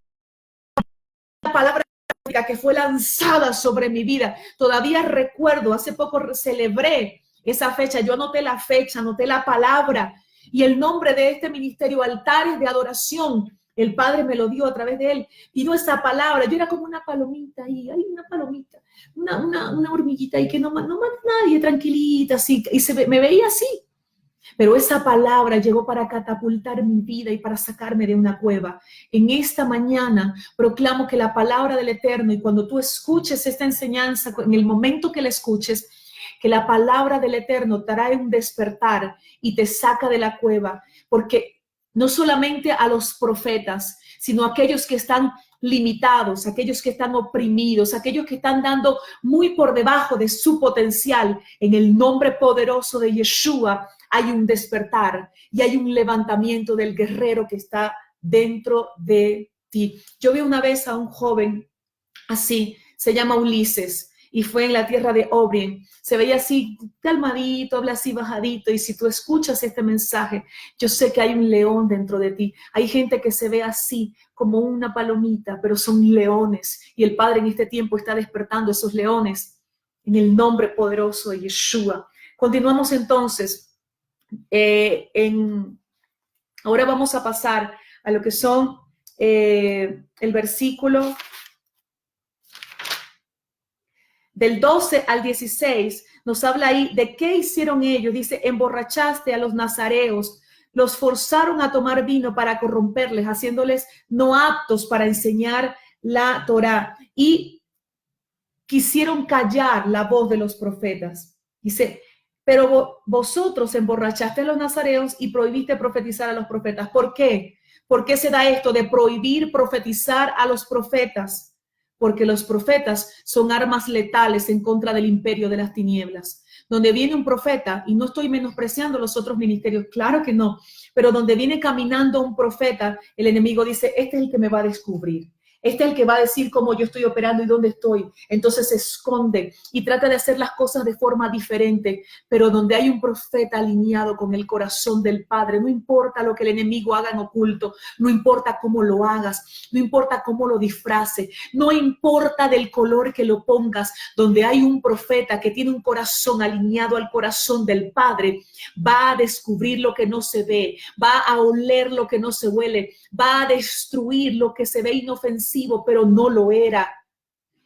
que fue lanzada sobre mi vida. Todavía recuerdo, hace poco celebré esa fecha, yo anoté la fecha, anoté la palabra y el nombre de este ministerio, Altares de Adoración, El Padre me lo dio a través de él. Vino esa palabra. Yo era como una palomita ahí. Hay una palomita. Una hormiguita ahí que no mata nadie, tranquilita, así. Y me veía así. Pero esa palabra llegó para catapultar mi vida y para sacarme de una cueva. En esta mañana proclamo que la palabra del Eterno, y cuando tú escuches esta enseñanza, en el momento que la escuches, que la palabra del Eterno trae un despertar y te saca de la cueva, porque no solamente a los profetas, sino a aquellos que están limitados, aquellos que están oprimidos, aquellos que están dando muy por debajo de su potencial, en el nombre poderoso de Yeshua, hay un despertar y hay un levantamiento del guerrero que está dentro de ti. Yo vi una vez a un joven así, se llama Ulises, y fue en la tierra de Obrien. Se veía así calmadito, habla así bajadito, y si tú escuchas este mensaje, yo sé que hay un león dentro de ti. Hay gente que se ve así, como una palomita, pero son leones, y el Padre en este tiempo está despertando esos leones en el nombre poderoso de Yeshua. Continuamos entonces. Ahora vamos a pasar a lo que son el versículo del 12 al 16, nos habla ahí de qué hicieron ellos. Dice, emborrachaste a los nazareos, los forzaron a tomar vino para corromperles, haciéndoles no aptos para enseñar la Torá, y quisieron callar la voz de los profetas. Dice, pero vosotros emborrachaste a los nazareos y prohibiste profetizar a los profetas. ¿Por qué? ¿Por qué se da esto de prohibir profetizar a los profetas? Porque los profetas son armas letales en contra del imperio de las tinieblas. Donde viene un profeta, y no estoy menospreciando los otros ministerios, claro que no, pero donde viene caminando un profeta, el enemigo dice, este es el que me va a descubrir. Este es el que va a decir cómo yo estoy operando y dónde estoy. Entonces se esconde y trata de hacer las cosas de forma diferente. Pero donde hay un profeta alineado con el corazón del Padre, no importa lo que el enemigo haga en oculto, no importa cómo lo hagas, no importa cómo lo disfrace, no importa del color que lo pongas, donde hay un profeta que tiene un corazón alineado al corazón del Padre, va a descubrir lo que no se ve, va a oler lo que no se huele, va a destruir lo que se ve inofensivo, pero no lo era.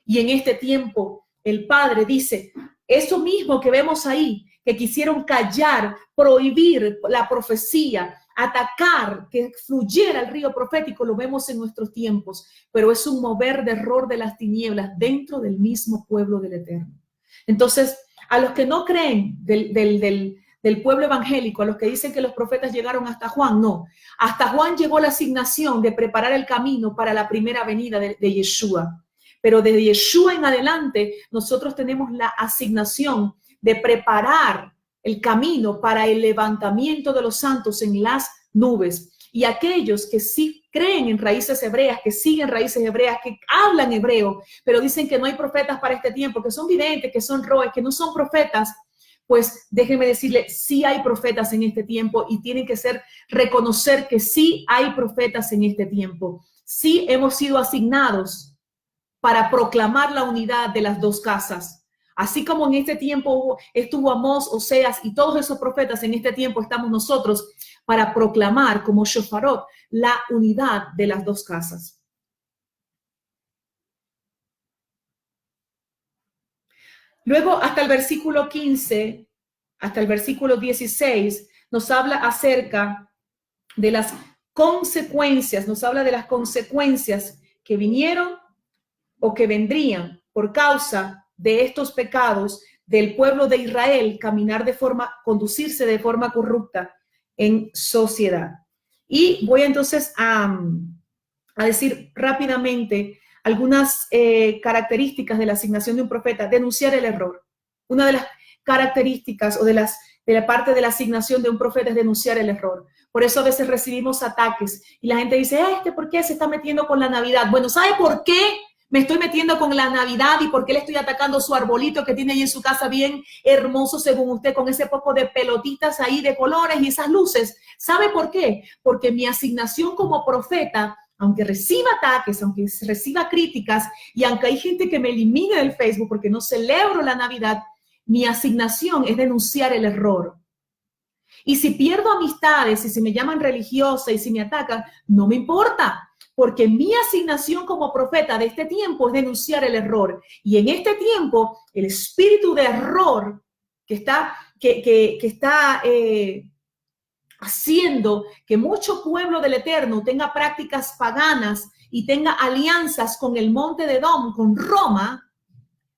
Y en este tiempo el Padre dice, eso mismo que vemos ahí, que quisieron callar, prohibir la profecía, atacar, que fluyera el río profético, lo vemos en nuestros tiempos, pero es un mover de error de las tinieblas dentro del mismo pueblo del Eterno. Entonces, a los que no creen del pueblo evangélico, a los que dicen que los profetas llegaron hasta Juan, no. Hasta Juan llegó la asignación de preparar el camino para la primera venida de Yeshua. Pero desde Yeshua en adelante, nosotros tenemos la asignación de preparar el camino para el levantamiento de los santos en las nubes. Y aquellos que sí creen en raíces hebreas, que siguen raíces hebreas, que hablan hebreo, pero dicen que no hay profetas para este tiempo, que son videntes, que son roes, que no son profetas, pues déjenme decirle, sí hay profetas en este tiempo y tienen que reconocer que sí hay profetas en este tiempo. Sí hemos sido asignados para proclamar la unidad de las dos casas. Así como en este tiempo estuvo Amós, Oseas y todos esos profetas, en este tiempo estamos nosotros para proclamar como shofarot la unidad de las dos casas. Luego, hasta el versículo 15, hasta el versículo 16, nos habla acerca de las consecuencias, nos habla de las consecuencias que vinieron o que vendrían por causa de estos pecados del pueblo de Israel, conducirse de forma corrupta en sociedad. Y voy entonces a decir rápidamente algunas características de la asignación de un profeta. Denunciar el error. Una de las características o de la parte de la asignación de un profeta es denunciar el error. Por eso a veces recibimos ataques y la gente dice, ¿por qué se está metiendo con la Navidad? Bueno, ¿sabe por qué me estoy metiendo con la Navidad y por qué le estoy atacando su arbolito que tiene ahí en su casa bien hermoso según usted, con ese poco de pelotitas ahí de colores y esas luces? ¿Sabe por qué? Porque mi asignación como profeta, aunque reciba ataques, aunque reciba críticas y aunque hay gente que me elimine del Facebook porque no celebro la Navidad, mi asignación es denunciar el error. Y si pierdo amistades, y si me llaman religiosa, y si me atacan, no me importa, porque mi asignación como profeta de este tiempo es denunciar el error. Y en este tiempo, el espíritu de error que está haciendo que mucho pueblo del Eterno tenga prácticas paganas y tenga alianzas con el monte de Edom, con Roma,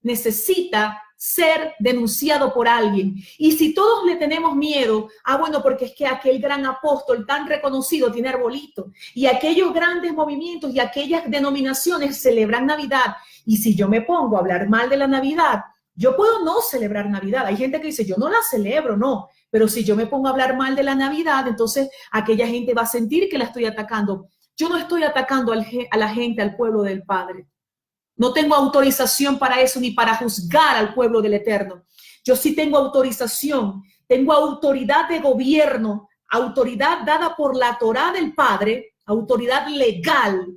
necesita ser denunciado por alguien. Y si todos le tenemos miedo, bueno, porque es que aquel gran apóstol tan reconocido tiene arbolito, y aquellos grandes movimientos y aquellas denominaciones celebran Navidad, y si yo me pongo a hablar mal de la Navidad, yo puedo no celebrar Navidad. Hay gente que dice, yo no la celebro, no, pero si yo me pongo a hablar mal de la Navidad, entonces aquella gente va a sentir que la estoy atacando. Yo no estoy atacando a la gente, al pueblo del Padre. No tengo autorización para eso ni para juzgar al pueblo del Eterno. Yo sí tengo autorización, tengo autoridad de gobierno, autoridad dada por la Torá del Padre, autoridad legal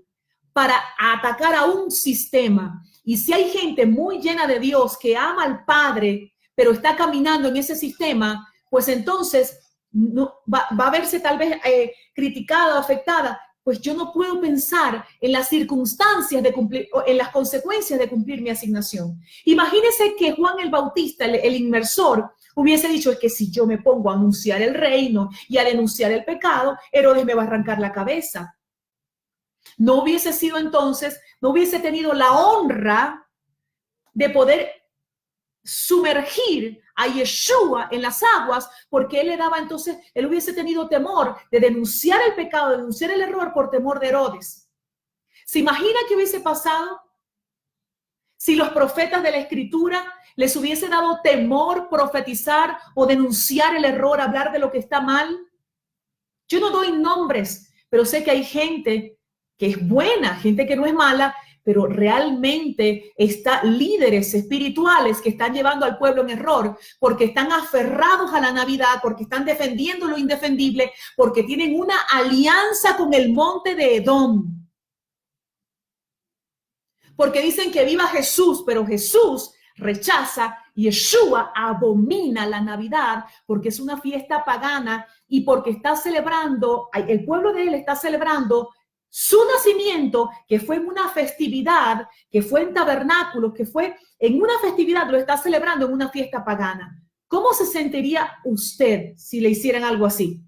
para atacar a un sistema. Y si hay gente muy llena de Dios que ama al Padre, pero está caminando en ese sistema, pues entonces no, va a verse tal vez criticada o afectada. Pues yo no puedo pensar en las circunstancias de cumplir, en las consecuencias de cumplir mi asignación. Imagínense que Juan el Bautista, el inmersor, hubiese dicho, es que si yo me pongo a anunciar el reino y a denunciar el pecado, Herodes me va a arrancar la cabeza. No hubiese sido entonces, no hubiese tenido la honra de poder sumergir a Yeshua en las aguas, porque él le daba entonces, él hubiese tenido temor de denunciar el pecado, de denunciar el error por temor de Herodes. ¿Se imagina qué hubiese pasado si los profetas de la Escritura les hubiese dado temor profetizar o denunciar el error, hablar de lo que está mal? Yo no doy nombres, pero sé que hay gente que es buena, gente que no es mala, pero realmente está líderes espirituales que están llevando al pueblo en error porque están aferrados a la Navidad, porque están defendiendo lo indefendible, porque tienen una alianza con el monte de Edom. Porque dicen que viva Jesús, pero Jesús rechaza, Yeshua abomina la Navidad porque es una fiesta pagana y porque está celebrando, el pueblo de él está celebrando su nacimiento, que fue en una festividad, que fue en tabernáculos, que fue en una festividad, lo está celebrando en una fiesta pagana. ¿Cómo se sentiría usted si le hicieran algo así?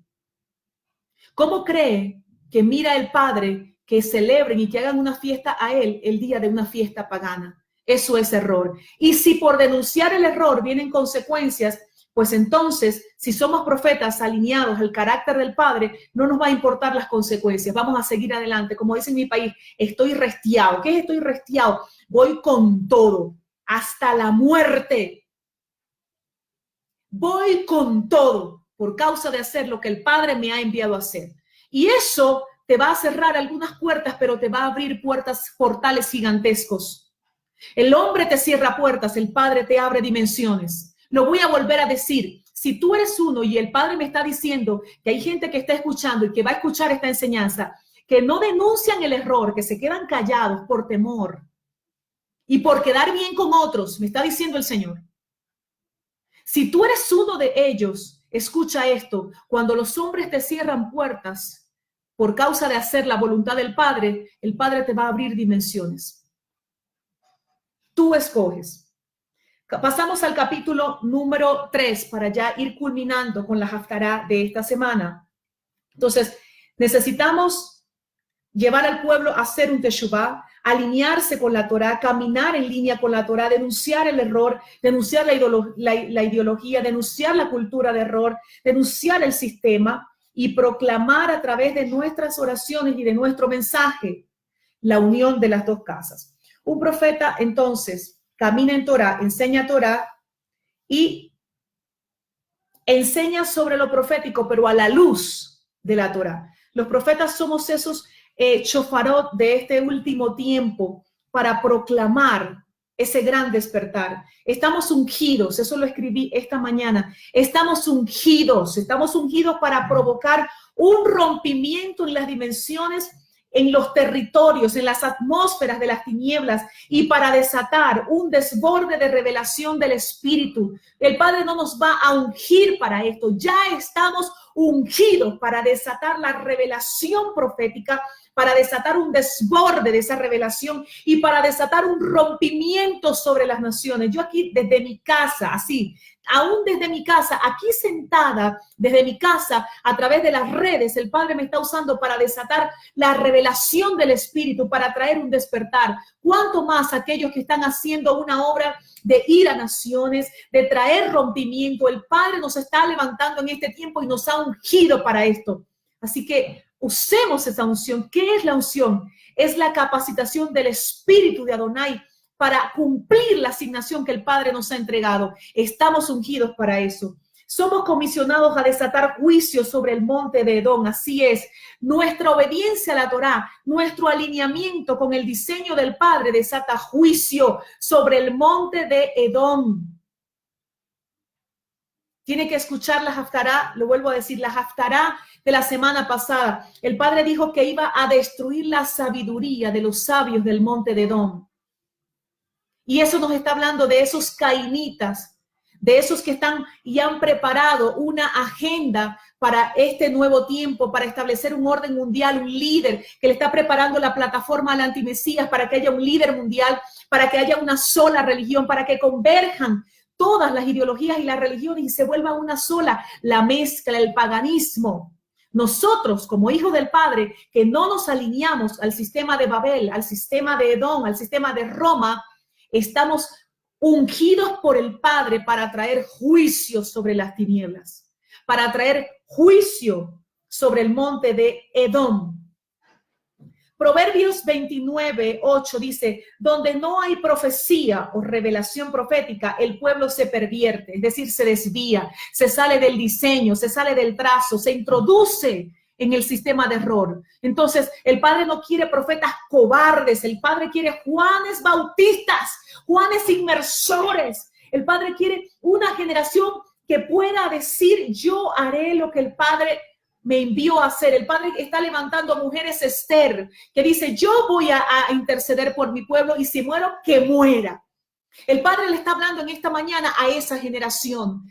¿Cómo cree que mira el Padre que celebren y que hagan una fiesta a él el día de una fiesta pagana? Eso es error. Y si por denunciar el error vienen consecuencias, pues entonces, si somos profetas alineados al carácter del Padre, no nos va a importar las consecuencias. Vamos a seguir adelante. Como dice en mi país, estoy restiado. ¿Qué es estoy restiado? Voy con todo, hasta la muerte. Voy con todo por causa de hacer lo que el Padre me ha enviado a hacer. Y eso te va a cerrar algunas puertas, pero te va a abrir portales gigantescos. El hombre te cierra puertas, el Padre te abre dimensiones. Lo voy a volver a decir. Si tú eres uno y el Padre me está diciendo que hay gente que está escuchando y que va a escuchar esta enseñanza, que no denuncian el error, que se quedan callados por temor y por quedar bien con otros, me está diciendo el Señor. Si tú eres uno de ellos, escucha esto. Cuando los hombres te cierran puertas por causa de hacer la voluntad del Padre, el Padre te va a abrir dimensiones. Tú escoges. Pasamos al capítulo número 3 para ya ir culminando con la Haftará de esta semana. Entonces, necesitamos llevar al pueblo a hacer un teshuvá, alinearse con la Torá, caminar en línea con la Torá, denunciar el error, denunciar la ideología, denunciar la cultura de error, denunciar el sistema y proclamar a través de nuestras oraciones y de nuestro mensaje la unión de las dos casas. Un profeta, entonces, camina en Torá, enseña Torá y enseña sobre lo profético, pero a la luz de la Torá. Los profetas somos esos chofarot de este último tiempo para proclamar ese gran despertar. Estamos ungidos, eso lo escribí esta mañana. Estamos ungidos para provocar un rompimiento en las dimensiones en los territorios, en las atmósferas de las tinieblas y para desatar un desborde de revelación del Espíritu. El Padre no nos va a ungir para esto. Ya estamos ungidos para desatar la revelación profética, para desatar un desborde de esa revelación y para desatar un rompimiento sobre las naciones. Yo aquí desde mi casa, así, aún desde mi casa, aquí sentada, desde mi casa, a través de las redes, el Padre me está usando para desatar la revelación del Espíritu, para traer un despertar. ¿Cuánto más aquellos que están haciendo una obra de ir a naciones, de traer rompimiento? El Padre nos está levantando en este tiempo y nos ha ungido para esto. Así que usemos esa unción. ¿Qué es la unción? Es la capacitación del Espíritu de Adonai para cumplir la asignación que el Padre nos ha entregado. Estamos ungidos para eso. Somos comisionados a desatar juicio sobre el monte de Edom. Así es. Nuestra obediencia a la Torá, nuestro alineamiento con el diseño del Padre desata juicio sobre el monte de Edom. Tiene que escuchar la Haftará, lo vuelvo a decir, la Haftará de la semana pasada. El Padre dijo que iba a destruir la sabiduría de los sabios del monte de Edom. Y eso nos está hablando de esos cainitas, de esos que están y han preparado una agenda para este nuevo tiempo, para establecer un orden mundial, un líder que le está preparando la plataforma al antimesías para que haya un líder mundial, para que haya una sola religión, para que converjan todas las ideologías y las religiones y se vuelva una sola, la mezcla, el paganismo. Nosotros, como hijos del Padre, que no nos alineamos al sistema de Babel, al sistema de Edom, al sistema de Roma, estamos ungidos por el Padre para traer juicio sobre las tinieblas, para traer juicio sobre el monte de Edom. Proverbios 29:8 dice, donde no hay profecía o revelación profética, el pueblo se pervierte, es decir, se desvía, se sale del diseño, se sale del trazo, se introduce en el sistema de error. Entonces, el Padre no quiere profetas cobardes, el Padre quiere Juanes Bautistas, Juanes inmersores. El Padre quiere una generación que pueda decir, yo haré lo que el Padre me envió a hacer. El Padre está levantando mujeres Esther, que dice, yo voy a interceder por mi pueblo y si muero, que muera. El Padre le está hablando en esta mañana a esa generación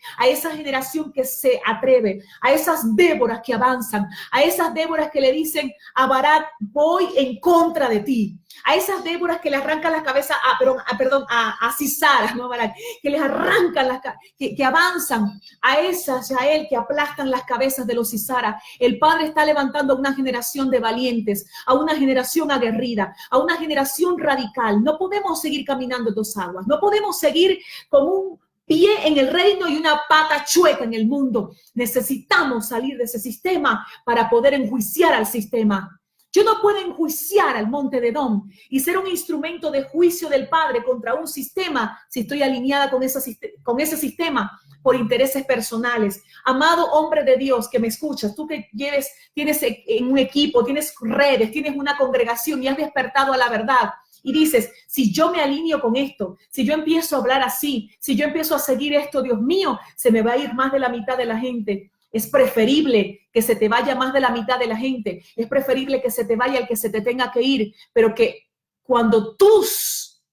que se atreve, a esas Déboras que avanzan, a esas Déboras que le dicen a Barak, voy en contra de ti, a esas Déboras que le arrancan la cabeza a Sisara, no Barak, que les arrancan que avanzan, a esas Yael que aplastan las cabezas de los Sisara. El Padre está levantando a una generación de valientes, a una generación aguerrida, a una generación radical. No podemos seguir caminando en dos aguas. No podemos seguir con un pie en el reino y una pata chueca en el mundo. Necesitamos salir de ese sistema para poder enjuiciar al sistema. Yo no puedo enjuiciar al monte de Edom y ser un instrumento de juicio del Padre contra un sistema si estoy alineada con ese sistema por intereses personales. Amado hombre de Dios que me escuchas, tú que tienes en un equipo, tienes redes, tienes una congregación y has despertado a la verdad. Y dices, si yo me alineo con esto, si yo empiezo a hablar así, si yo empiezo a seguir esto, Dios mío, se me va a ir más de la mitad de la gente. Es preferible que se te vaya más de la mitad de la gente. Es preferible que se te vaya el que se te tenga que ir, pero que cuando tus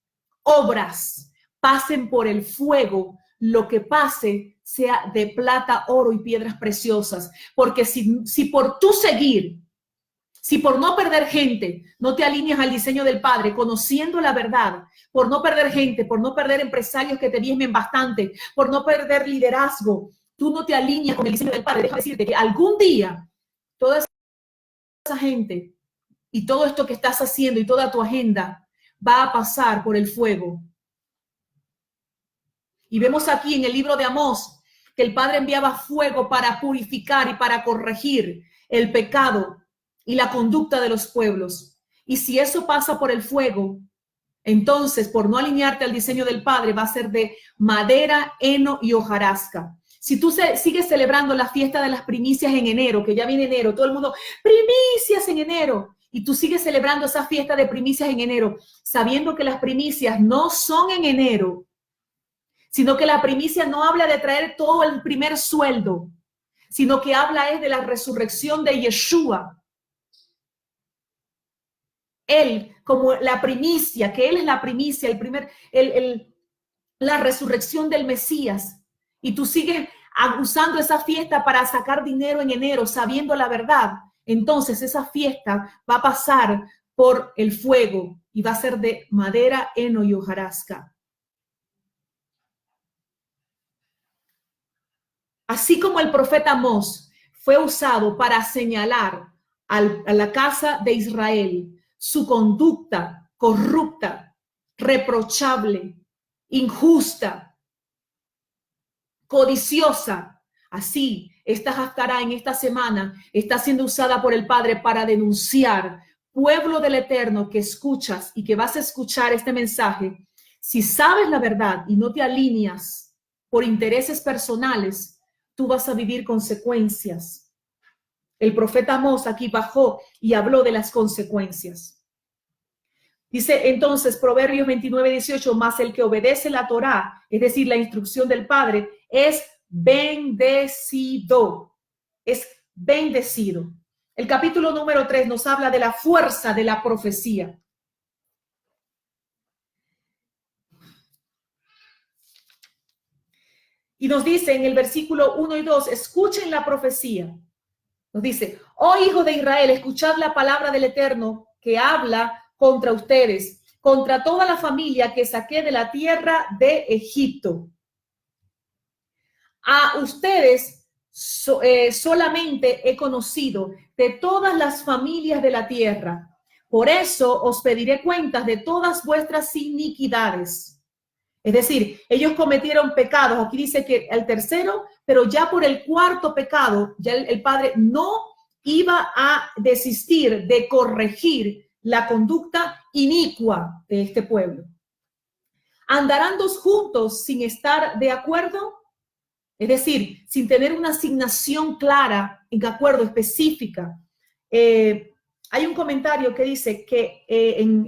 obras pasen por el fuego, lo que pase sea de plata, oro y piedras preciosas. Porque si por tú seguir, si por no perder gente, no te alineas al diseño del Padre, conociendo la verdad, por no perder gente, por no perder empresarios que te diezmen bastante, por no perder liderazgo, tú no te alineas con el diseño del Padre. Déjame decirte que algún día toda esa gente y todo esto que estás haciendo y toda tu agenda va a pasar por el fuego. Y vemos aquí en el libro de Amós que el Padre enviaba fuego para purificar y para corregir el pecado y la conducta de los pueblos. Y si eso pasa por el fuego, entonces por no alinearte al diseño del Padre va a ser de madera, heno y hojarasca. Si tú sigues celebrando la fiesta de las primicias en enero, que ya viene enero, todo el mundo, primicias en enero, y tú sigues celebrando esa fiesta de primicias en enero, sabiendo que las primicias no son en enero, sino que la primicia no habla de traer todo el primer sueldo, sino que habla es de la resurrección de Yeshua. Él como la primicia, que Él es la primicia, la resurrección del Mesías, y tú sigues usando esa fiesta para sacar dinero en enero, sabiendo la verdad, entonces esa fiesta va a pasar por el fuego y va a ser de madera, heno y hojarasca. Así como el profeta Amós fue usado para señalar a la casa de Israel su conducta corrupta, reprochable, injusta, codiciosa, así esta Haftará en esta semana está siendo usada por el Padre para denunciar, pueblo del Eterno que escuchas y que vas a escuchar este mensaje. Si sabes la verdad y no te alineas por intereses personales, tú vas a vivir consecuencias. El profeta Amós aquí bajó y habló de las consecuencias. Dice entonces Proverbios 29:18, más el que obedece la Torá, es decir, la instrucción del Padre, es bendecido. Es bendecido. El capítulo número 3 nos habla de la fuerza de la profecía. Y nos dice en el versículo 1 y 2, escuchen la profecía. Nos dice, oh hijos de Israel, escuchad la palabra del Eterno que habla contra ustedes, contra toda la familia que saqué de la tierra de Egipto. A ustedes solamente he conocido de todas las familias de la tierra. Por eso os pediré cuentas de todas vuestras iniquidades. Es decir, ellos cometieron pecados. Aquí dice que el tercero, pero ya por el cuarto pecado, ya el Padre no iba a desistir de corregir la conducta inicua de este pueblo. ¿Andarán dos juntos sin estar de acuerdo? Es decir, sin tener una asignación clara, en acuerdo, específica. Hay un comentario que dice que,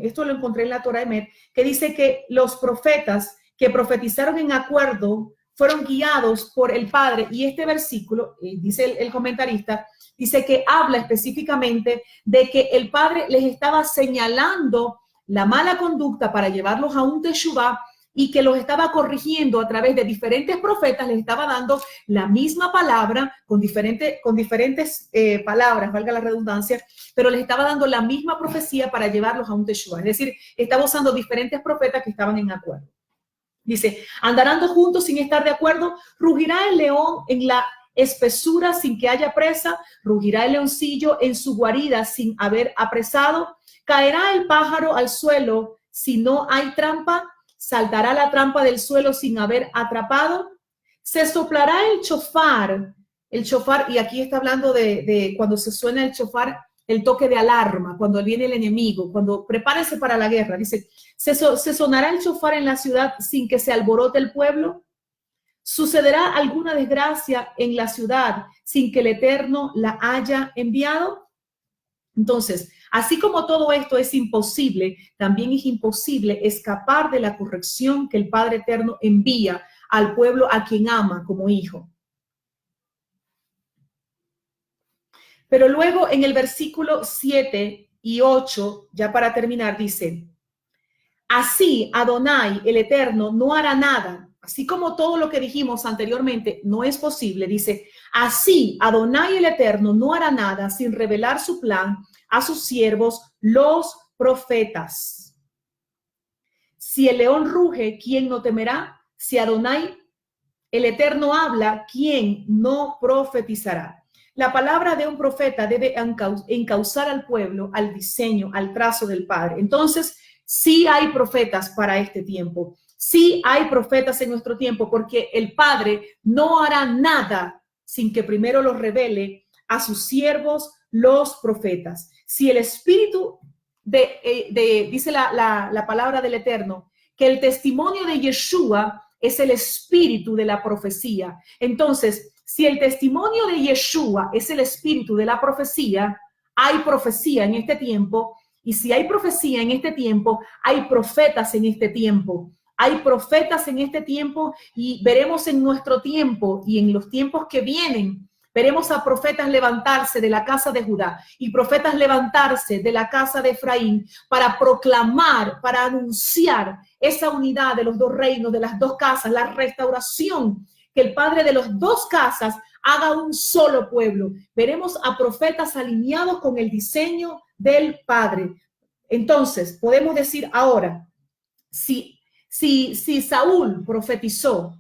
esto lo encontré en la Torah Emet, que dice que los profetas que profetizaron en acuerdo fueron guiados por el Padre. Y este versículo, dice el comentarista, dice que habla específicamente de que el Padre les estaba señalando la mala conducta para llevarlos a un teshuvá y que los estaba corrigiendo a través de diferentes profetas, les estaba dando la misma palabra con diferentes palabras, valga la redundancia, pero les estaba dando la misma profecía para llevarlos a un teshuvá. Es decir, estaba usando diferentes profetas que estaban en acuerdo. Dice, andarán dos juntos sin estar de acuerdo, rugirá el león en la espesura sin que haya presa, rugirá el leoncillo en su guarida sin haber apresado, caerá el pájaro al suelo si no hay trampa, saltará la trampa del suelo sin haber atrapado, se soplará el shofar, y aquí está hablando de cuando se suena el shofar, el toque de alarma, cuando viene el enemigo, cuando prepárese para la guerra, dice, se sonará el shofar en la ciudad sin que se alborote el pueblo, sucederá alguna desgracia en la ciudad sin que el Eterno la haya enviado. Entonces, así como todo esto es imposible, también es imposible escapar de la corrección que el Padre Eterno envía al pueblo a quien ama como hijo. Pero luego en el versículo 7 y 8, ya para terminar, dice, así Adonai, el Eterno, no hará nada. Así como todo lo que dijimos anteriormente no es posible, dice, así Adonai, el Eterno, no hará nada sin revelar su plan a sus siervos, los profetas. Si el león ruge, ¿quién no temerá? Si Adonai, el Eterno, habla, ¿quién no profetizará? La palabra de un profeta debe encauzar al pueblo, al diseño, al trazo del Padre. Entonces, sí hay profetas para este tiempo. Sí hay profetas en nuestro tiempo porque el Padre no hará nada sin que primero los revele a sus siervos, los profetas. Si el Espíritu dice la palabra del Eterno, que el testimonio de Yeshua es el espíritu de la profecía. Entonces, si el testimonio de Yeshua es el espíritu de la profecía, hay profecía en este tiempo. Y si hay profecía en este tiempo, hay profetas en este tiempo. Hay profetas en este tiempo y veremos en nuestro tiempo y en los tiempos que vienen Veremos a profetas levantarse de la casa de Judá y profetas levantarse de la casa de Efraín para proclamar, para anunciar esa unidad de los dos reinos, de las dos casas, la restauración, que el Padre de las dos casas haga un solo pueblo. Veremos a profetas alineados con el diseño del Padre. Entonces, podemos decir ahora, si Saúl profetizó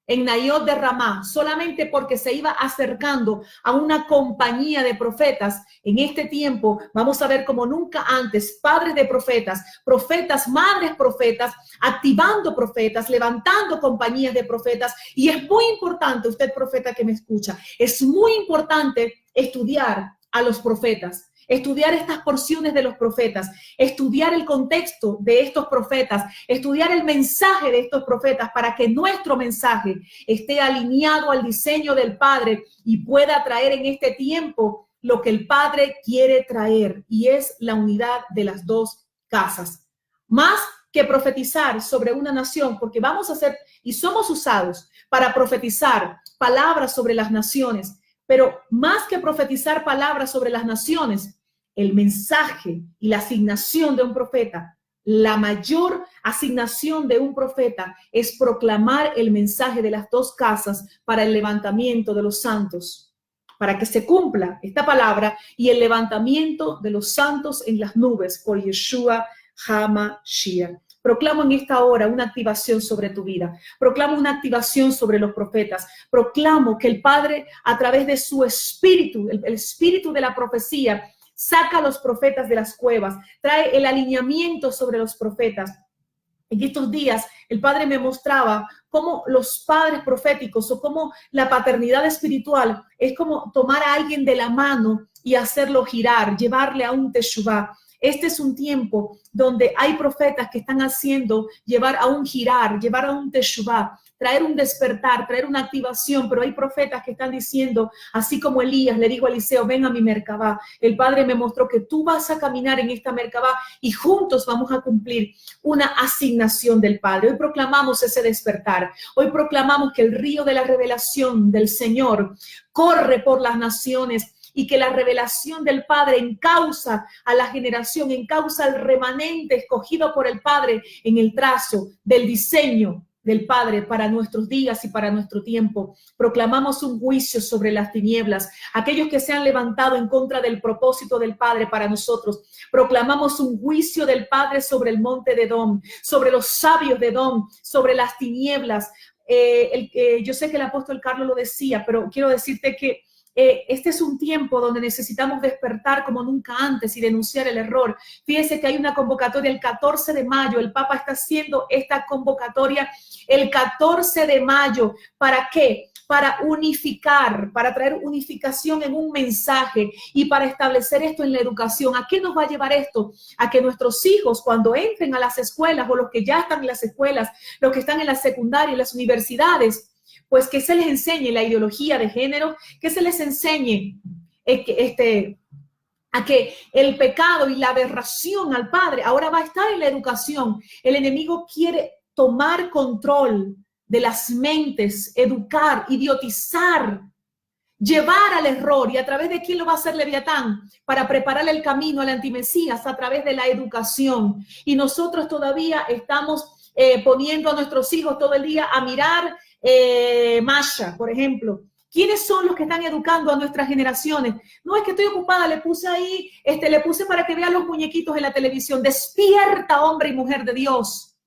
en Naiot de Ramá, solamente porque se iba acercando a una compañía de profetas, en este tiempo vamos a ver como nunca antes, padres de profetas, profetas, madres profetas, activando profetas, levantando compañías de profetas. Y es muy importante, usted profeta que me escucha, es muy importante estudiar a los profetas. Estudiar estas porciones de los profetas, estudiar el contexto de estos profetas, estudiar el mensaje de estos profetas para que nuestro mensaje esté alineado al diseño del Padre y pueda traer en este tiempo lo que el Padre quiere traer, y es la unidad de las dos casas. Más que profetizar sobre una nación, porque vamos a hacer y somos usados para profetizar palabras sobre las naciones, pero más que profetizar palabras sobre las naciones, el mensaje y la asignación de un profeta, la mayor asignación de un profeta es proclamar el mensaje de las dos casas para el levantamiento de los santos, para que se cumpla esta palabra y el levantamiento de los santos en las nubes por Yeshua HaMashiach. Proclamo en esta hora una activación sobre tu vida. Proclamo una activación sobre los profetas. Proclamo que el Padre, a través de su espíritu, el espíritu de la profecía, saca a los profetas de las cuevas, trae el alineamiento sobre los profetas. En estos días el Padre me mostraba cómo los padres proféticos o cómo la paternidad espiritual es como tomar a alguien de la mano y hacerlo girar, llevarle a un teshuvá. Este es un tiempo donde hay profetas que están haciendo llevar a un girar, llevar a un teshuvá, traer un despertar, traer una activación, pero hay profetas que están diciendo, así como Elías le dijo a Eliseo, ven a mi Merkabá. El Padre me mostró que tú vas a caminar en esta Merkabá y juntos vamos a cumplir una asignación del Padre. Hoy proclamamos ese despertar. Hoy proclamamos que el río de la revelación del Señor corre por las naciones y que la revelación del Padre encausa a la generación, encausa al remanente escogido por el Padre en el trazo del diseño del Padre para nuestros días y para nuestro tiempo. Proclamamos un juicio sobre las tinieblas, aquellos que se han levantado en contra del propósito del Padre para nosotros. Proclamamos un juicio del Padre sobre el monte de Edom, sobre los sabios de Edom, sobre las tinieblas. Yo sé que el apóstol Carlos lo decía, pero quiero decirte que este es un tiempo donde necesitamos despertar como nunca antes y denunciar el error. Fíjese que hay una convocatoria el 14 de mayo. El Papa está haciendo esta convocatoria el 14 de mayo. ¿Para qué? Para unificar, para traer unificación en un mensaje y para establecer esto en la educación. ¿A qué nos va a llevar esto? A que nuestros hijos, cuando entren a las escuelas, o los que ya están en las escuelas, los que están en la secundaria, en las universidades, pues que se les enseñe la ideología de género, que se les enseñe a que el pecado y la aberración al Padre ahora va a estar en la educación. El enemigo quiere tomar control de las mentes, educar, idiotizar, llevar al error. ¿Y a través de quién lo va a hacer Leviatán? Para prepararle el camino al antimesías a través de la educación. Y nosotros todavía estamos poniendo a nuestros hijos todo el día a mirar Masha, por ejemplo. ¿Quiénes son los que están educando a nuestras generaciones? No, es que estoy ocupada, le puse ahí, le puse para que vean los muñequitos en la televisión. Despierta, hombre y mujer de Dios.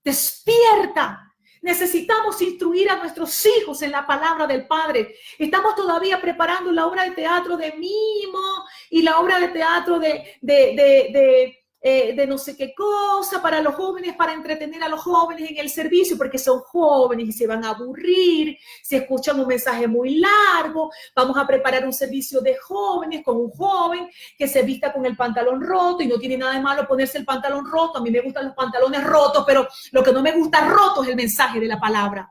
Despierta. Necesitamos instruir a nuestros hijos en la palabra del Padre. Estamos todavía preparando la obra de teatro de mimo y la obra de teatro de no sé qué cosa para los jóvenes, para entretener a los jóvenes en el servicio, porque son jóvenes y se van a aburrir si escuchan un mensaje muy largo. Vamos a preparar un servicio de jóvenes con un joven que se vista con el pantalón roto, y no tiene nada de malo ponerse el pantalón roto. A mí me gustan los pantalones rotos, pero lo que no me gusta roto es el mensaje de la palabra.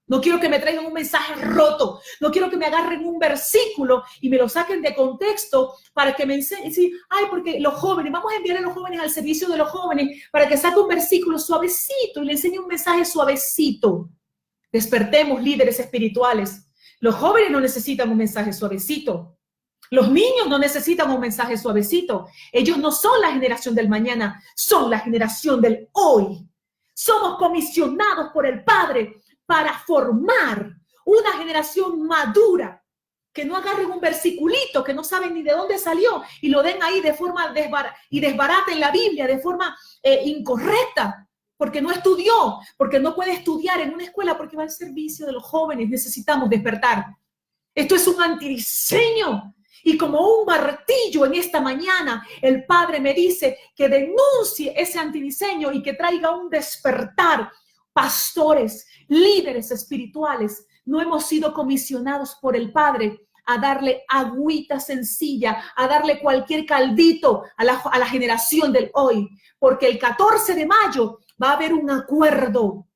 No quiero que me traigan un mensaje roto. No quiero que me agarren un versículo y me lo saquen de contexto para que me enseñen. Sí, ay, porque los jóvenes, vamos a enviar a los jóvenes al servicio de los jóvenes para que saque un versículo suavecito y le enseñe un mensaje suavecito. Despertemos líderes espirituales. Los jóvenes no necesitan un mensaje suavecito. Los niños no necesitan un mensaje suavecito. Ellos no son la generación del mañana, son la generación del hoy. Somos comisionados por el Padre para formar una generación madura, que no agarren un versiculito que no saben ni de dónde salió y lo den ahí de forma y desbaraten la Biblia de forma incorrecta, porque no estudió, porque no puede estudiar en una escuela, porque va al servicio de los jóvenes. Necesitamos despertar. Esto es un antidiseño. Y como un martillo en esta mañana, el Padre me dice que denuncie ese antidiseño y que traiga un despertar. Pastores, líderes espirituales, no hemos sido comisionados por el Padre a darle agüita sencilla, a darle cualquier caldito a la generación del hoy, porque el 14 de mayo va a haber un acuerdo.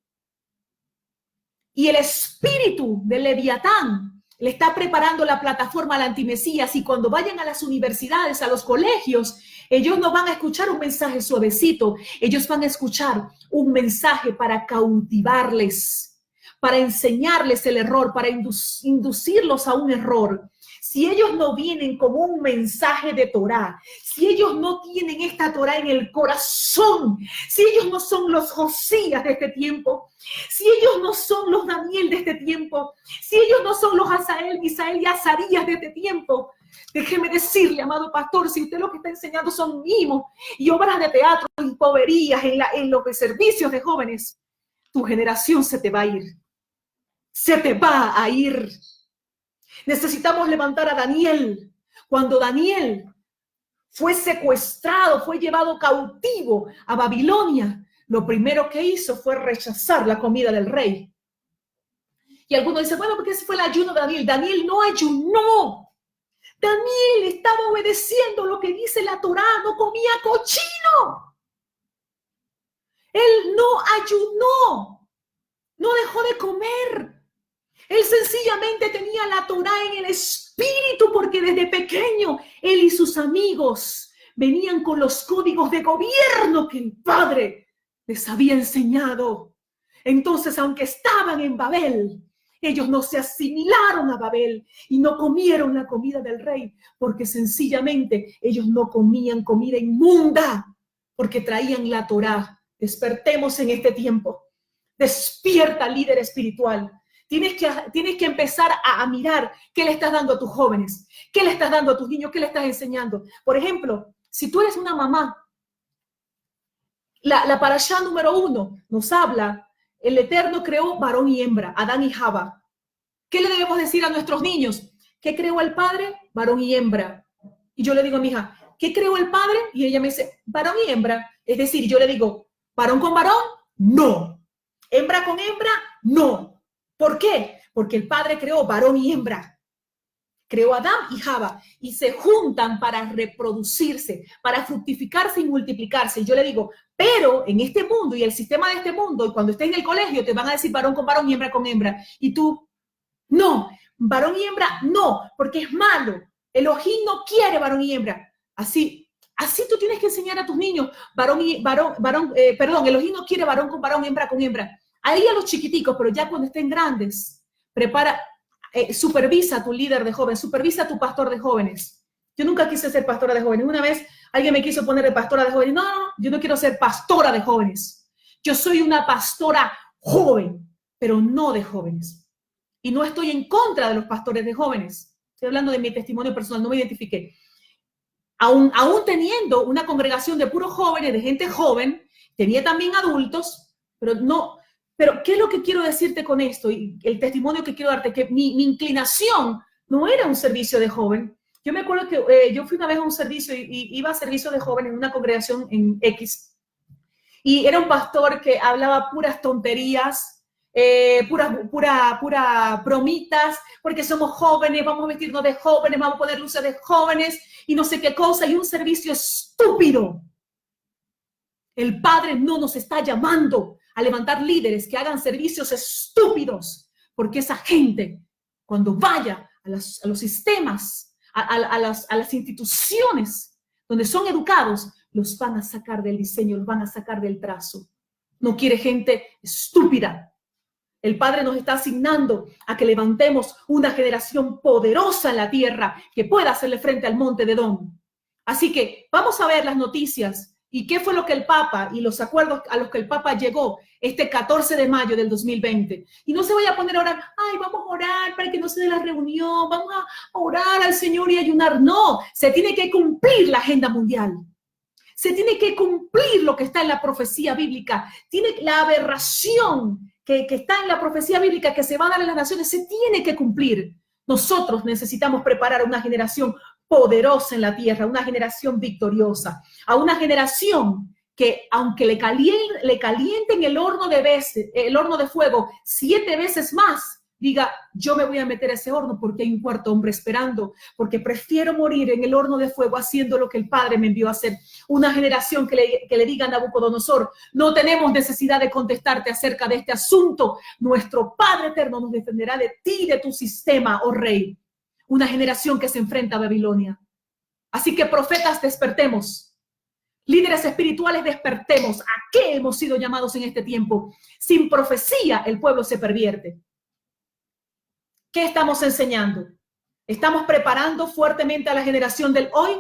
Y el espíritu del Leviatán le está preparando la plataforma al antimesías, y cuando vayan a las universidades, a los colegios, ellos no van a escuchar un mensaje suavecito, ellos van a escuchar un mensaje para cautivarles, para enseñarles el error, para inducirlos a un error. Si ellos no vienen con un mensaje de Torá, si ellos no tienen esta Torá en el corazón, si ellos no son los Josías de este tiempo, si ellos no son los Daniel de este tiempo, si ellos no son los Asael, Misael y Azarías de este tiempo, déjeme decirle, amado pastor, si usted lo que está enseñando son mimos y obras de teatro y poverías en los servicios de jóvenes, tu generación se te va a ir. Se te va a ir. Necesitamos levantar a Daniel. Cuando Daniel fue secuestrado, fue llevado cautivo a Babilonia, lo primero que hizo fue rechazar la comida del rey. Y algunos dicen, bueno, porque ese fue el ayuno de Daniel. Daniel no ayunó. Daniel estaba obedeciendo lo que dice la Torá, no comía cochino. Él no ayunó, no dejó de comer. Él sencillamente tenía la Torá en el espíritu, porque desde pequeño él y sus amigos venían con los códigos de gobierno que el Padre les había enseñado. Entonces, aunque estaban en Babel, ellos no se asimilaron a Babel y no comieron la comida del rey, porque sencillamente ellos no comían comida inmunda, porque traían la Torá. Despertemos en este tiempo. Despierta, líder espiritual. Tienes que empezar a mirar qué le estás dando a tus jóvenes, qué le estás dando a tus niños, qué le estás enseñando. Por ejemplo, si tú eres una mamá, la parashá número 1 nos habla, el Eterno creó varón y hembra, Adán y Java. ¿Qué le debemos decir a nuestros niños? ¿Qué creó el Padre? Varón y hembra. Y yo le digo a mi hija, ¿qué creó el Padre? Y ella me dice, varón y hembra. Es decir, yo le digo, ¿varón con varón? No. ¿Hembra con hembra? No. ¿Por qué? Porque el Padre creó varón y hembra. Creó a Adán y Java y se juntan para reproducirse, para fructificarse y multiplicarse. Y yo le digo, pero en este mundo y el sistema de este mundo, y cuando estés en el colegio, te van a decir varón con varón y hembra con hembra. Y tú, no, varón y hembra, no, porque es malo. Elohim no quiere varón y hembra. Así tú tienes que enseñar a tus niños, Elohim no quiere varón con varón, hembra con hembra. Ahí a los chiquiticos, pero ya cuando estén grandes, supervisa a tu líder de jóvenes, supervisa a tu pastor de jóvenes. Yo nunca quise ser pastora de jóvenes. Una vez alguien me quiso poner de pastora de jóvenes. No, yo no quiero ser pastora de jóvenes. Yo soy una pastora joven, pero no de jóvenes. Y no estoy en contra de los pastores de jóvenes. Estoy hablando de mi testimonio personal, no me identifiqué. Aún teniendo una congregación de puros jóvenes, de gente joven, tenía también adultos, pero no. Pero, ¿qué es lo que quiero decirte con esto? Y el testimonio que quiero darte, que mi inclinación no era un servicio de joven. Yo me acuerdo que yo fui una vez a un servicio y iba a servicio de jóvenes en una congregación en X. Y era un pastor que hablaba puras tonterías, pura bromitas, porque somos jóvenes, vamos a vestirnos de jóvenes, vamos a poner luces de jóvenes y no sé qué cosa, y un servicio estúpido. El Padre no nos está llamando a levantar líderes que hagan servicios estúpidos, porque esa gente, cuando vaya a los sistemas, a las instituciones donde son educados, los van a sacar del diseño, los van a sacar del trazo. No quiere gente estúpida. El Padre nos está asignando a que levantemos una generación poderosa en la tierra que pueda hacerle frente al monte de Edom. Así que vamos a ver las noticias y qué fue lo que el Papa y los acuerdos a los que el Papa llegó este 14 de mayo del 2020. Y no se vaya a poner a orar, ay, vamos a orar para que no se dé la reunión, vamos a orar al Señor y ayunar. No, se tiene que cumplir la agenda mundial. Se tiene que cumplir lo que está en la profecía bíblica. Tiene la aberración que está en la profecía bíblica que se va a dar en las naciones, se tiene que cumplir. Nosotros necesitamos preparar a una generación poderosa en la tierra, una generación victoriosa, a una generación que aunque le calienten el horno de fuego 7 veces más, diga, yo me voy a meter a ese horno porque hay un cuarto hombre esperando, porque prefiero morir en el horno de fuego haciendo lo que el Padre me envió a hacer. Una generación que le diga a Nabucodonosor, no tenemos necesidad de contestarte acerca de este asunto. Nuestro Padre eterno nos defenderá de ti y de tu sistema, oh rey. Una generación que se enfrenta a Babilonia. Así que profetas, despertemos. Líderes espirituales, despertemos. ¿A qué hemos sido llamados en este tiempo? Sin profecía, el pueblo se pervierte. ¿Qué estamos enseñando? ¿Estamos preparando fuertemente a la generación del hoy?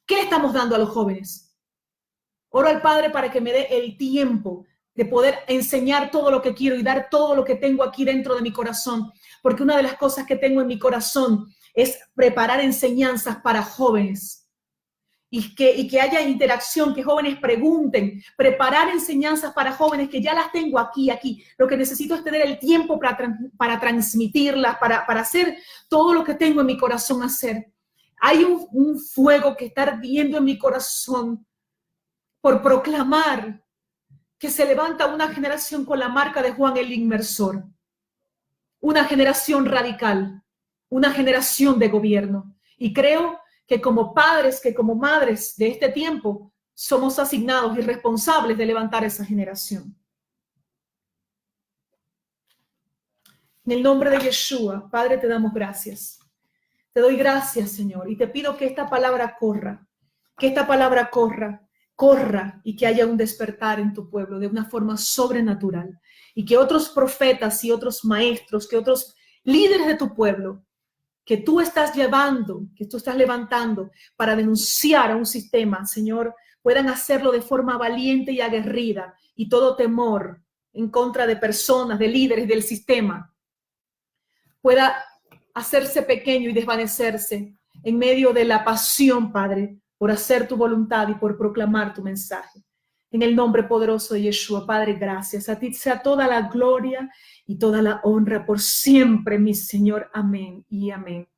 ¿Qué le estamos dando a los jóvenes? Oro al Padre para que me dé el tiempo de poder enseñar todo lo que quiero y dar todo lo que tengo aquí dentro de mi corazón. Porque una de las cosas que tengo en mi corazón es preparar enseñanzas para jóvenes. Y que haya interacción, que jóvenes pregunten, preparar enseñanzas para jóvenes que ya las tengo aquí. Lo que necesito es tener el tiempo para transmitirlas, para hacer todo lo que tengo en mi corazón hacer. Hay un fuego que está ardiendo en mi corazón por proclamar que se levanta una generación con la marca de Juan el Inmersor. Una generación radical, una generación de gobierno. Y creo que como padres, que como madres de este tiempo, somos asignados y responsables de levantar esa generación. En el nombre de Yeshua, Padre, te damos gracias. Te doy gracias, Señor, y te pido que esta palabra corra, corra y que haya un despertar en tu pueblo de una forma sobrenatural y que otros profetas y otros maestros, que otros líderes de tu pueblo que tú estás llevando, que tú estás levantando para denunciar a un sistema, Señor, puedan hacerlo de forma valiente y aguerrida y todo temor en contra de personas, de líderes del sistema, pueda hacerse pequeño y desvanecerse en medio de la pasión, Padre, por hacer tu voluntad y por proclamar tu mensaje. En el nombre poderoso de Yeshua, Padre, gracias. A ti sea toda la gloria y toda la honra por siempre, mi Señor. Amén y amén.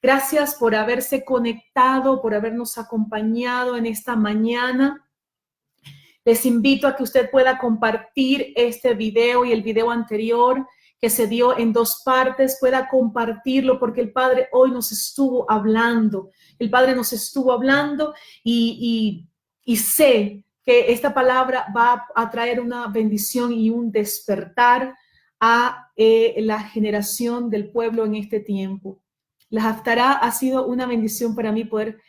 Gracias por haberse conectado, por habernos acompañado en esta mañana. Les invito a que usted pueda compartir este video y el video anterior que se dio en 2 partes, pueda compartirlo porque el Padre hoy nos estuvo hablando. El Padre nos estuvo hablando y sé que esta palabra va a traer una bendición y un despertar a la generación del pueblo en este tiempo. La Haftará ha sido una bendición para mí poder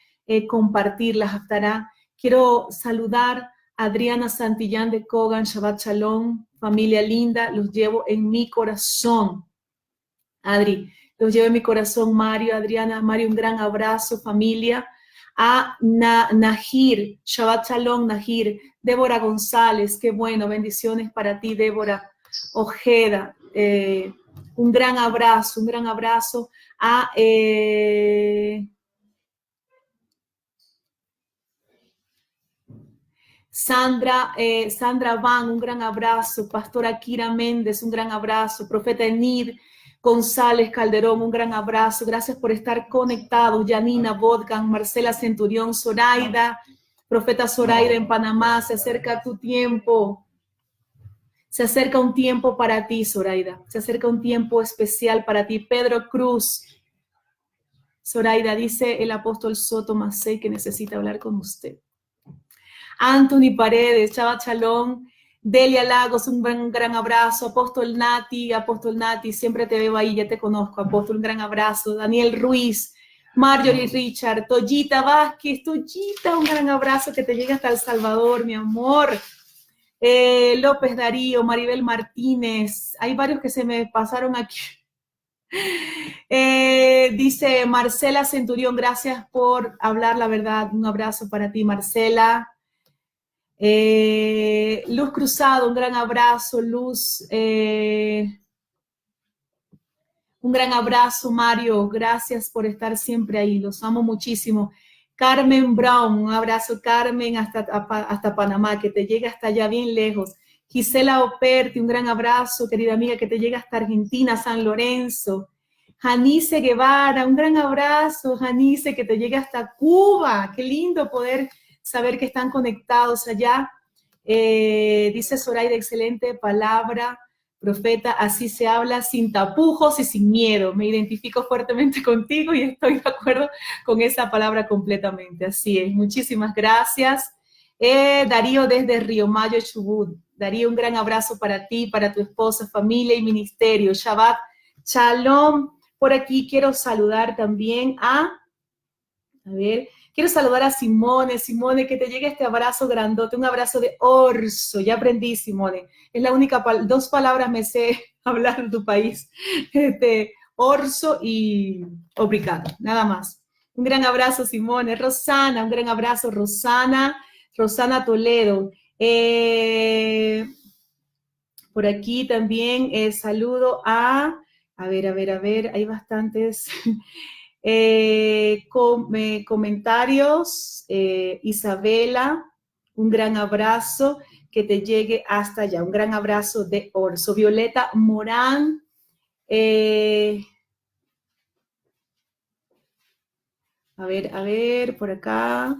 compartir la Haftará. Quiero saludar a Adriana Santillán de Kogan, Shabbat Shalom, familia linda, los llevo en mi corazón. Adri, los llevo en mi corazón. Mario, Adriana, Mario, un gran abrazo, familia. A Nahir, Shabbat Shalom, Nahir. Débora González, qué bueno, bendiciones para ti, Débora Ojeda. Un gran abrazo. A Sandra Van, un gran abrazo. Pastora Kira Méndez, un gran abrazo. Profeta Enid González Calderón, un gran abrazo. Gracias por estar conectados. Yanina Vodkan, Marcela Centurión, Zoraida, Profeta Zoraida en Panamá. Se acerca tu tiempo. Se acerca un tiempo para ti, Zoraida. Se acerca un tiempo especial para ti. Pedro Cruz. Zoraida, dice el apóstol Soto Macei que necesita hablar con usted. Anthony Paredes, Shabbat Shalom. Delia Lagos, un gran abrazo. Apóstol Nati, siempre te veo ahí, ya te conozco. Apóstol, un gran abrazo. Daniel Ruiz, Marjorie Richard, Toyita Vázquez, Toyita, un gran abrazo que te llega hasta El Salvador, mi amor. López Darío, Maribel Martínez, hay varios que se me pasaron aquí. Dice Marcela Centurión, gracias por hablar la verdad. Un abrazo para ti, Marcela. Luz Cruzado, un gran abrazo, Luz. Un gran abrazo, Mario. Gracias por estar siempre ahí. Los amo muchísimo. Carmen Brown, un abrazo, Carmen, hasta Panamá, que te llegue hasta allá bien lejos. Gisela Operti, un gran abrazo, querida amiga, que te llega hasta Argentina, San Lorenzo. Janice Guevara, un gran abrazo, Janice, que te llega hasta Cuba. Qué lindo poder saber que están conectados allá. Dice Zoraida, excelente palabra, profeta, así se habla sin tapujos y sin miedo. Me identifico fuertemente contigo y estoy de acuerdo con esa palabra completamente. Así es, muchísimas gracias. Darío desde Río Mayo, Chubut. Darío, un gran abrazo para ti, para tu esposa, familia y ministerio. Shabbat, shalom. Por aquí quiero saludar también quiero saludar a Simone. Simone, que te llegue este abrazo grandote, un abrazo de orso. Ya aprendí, Simone. Es la única, dos palabras me sé hablar en tu país. Orso y obrigado, nada más. Un gran abrazo, Simone. Rosana, un gran abrazo, Rosana. Rosana Toledo. Por aquí también saludo a ver, hay bastantes comentarios. Isabela, un gran abrazo, que te llegue hasta allá, un gran abrazo de orso. Violeta Morán, a ver, por acá.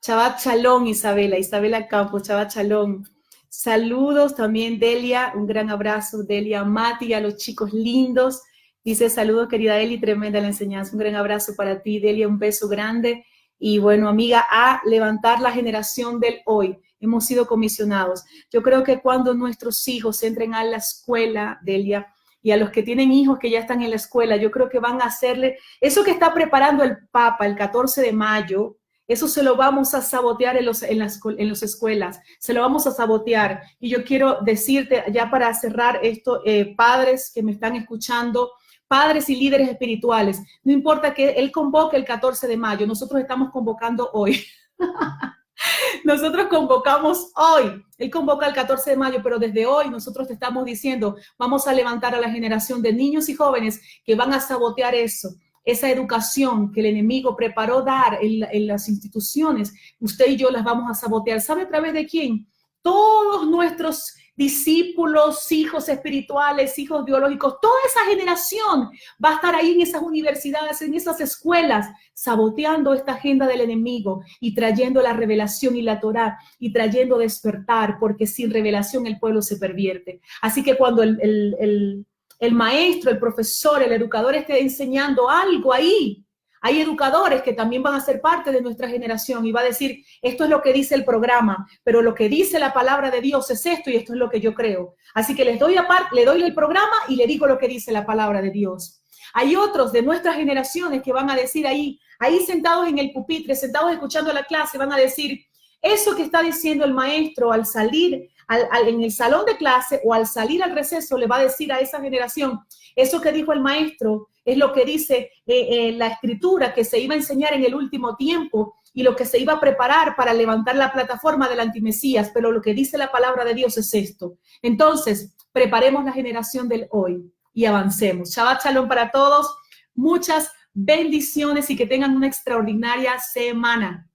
Shabbat Shalom, Isabela Campos, Shabbat Shalom. Saludos también, Delia, un gran abrazo, Delia Mati, a los chicos lindos. Dice, saludos, querida Eli, tremenda la enseñanza. Un gran abrazo para ti, Delia, un beso grande. Y bueno, amiga, a levantar la generación del hoy. Hemos sido comisionados. Yo creo que cuando nuestros hijos entren a la escuela, Delia, y a los que tienen hijos que ya están en la escuela, yo creo que van a hacerle, eso que está preparando el Papa el 14 de mayo, eso se lo vamos a sabotear en las escuelas, se lo vamos a sabotear. Y yo quiero decirte, ya para cerrar esto, padres que me están escuchando, padres y líderes espirituales, no importa que él convoque el 14 de mayo, nosotros estamos convocando hoy. Nosotros convocamos hoy, él convoca el 14 de mayo, pero desde hoy nosotros te estamos diciendo, vamos a levantar a la generación de niños y jóvenes que van a sabotear eso, esa educación que el enemigo preparó dar en las instituciones, usted y yo las vamos a sabotear. ¿Sabe a través de quién? Todos nuestros discípulos, hijos espirituales, hijos biológicos, toda esa generación va a estar ahí en esas universidades, en esas escuelas, saboteando esta agenda del enemigo y trayendo la revelación y la Torá y trayendo despertar, porque sin revelación el pueblo se pervierte. Así que cuando el maestro, el profesor, el educador esté enseñando algo ahí, hay educadores que también van a ser parte de nuestra generación y va a decir, esto es lo que dice el programa, pero lo que dice la palabra de Dios es esto y esto es lo que yo creo. Así que le doy el programa y le digo lo que dice la palabra de Dios. Hay otros de nuestras generaciones que van a decir ahí sentados en el pupitre, sentados escuchando la clase, van a decir, eso que está diciendo el maestro al salir en el salón de clase o al salir al receso, le va a decir a esa generación, eso que dijo el maestro es lo que dice la escritura que se iba a enseñar en el último tiempo y lo que se iba a preparar para levantar la plataforma del antimesías, pero lo que dice la palabra de Dios es esto. Entonces, preparemos la generación del hoy y avancemos. Shabbat Shalom para todos, muchas bendiciones y que tengan una extraordinaria semana.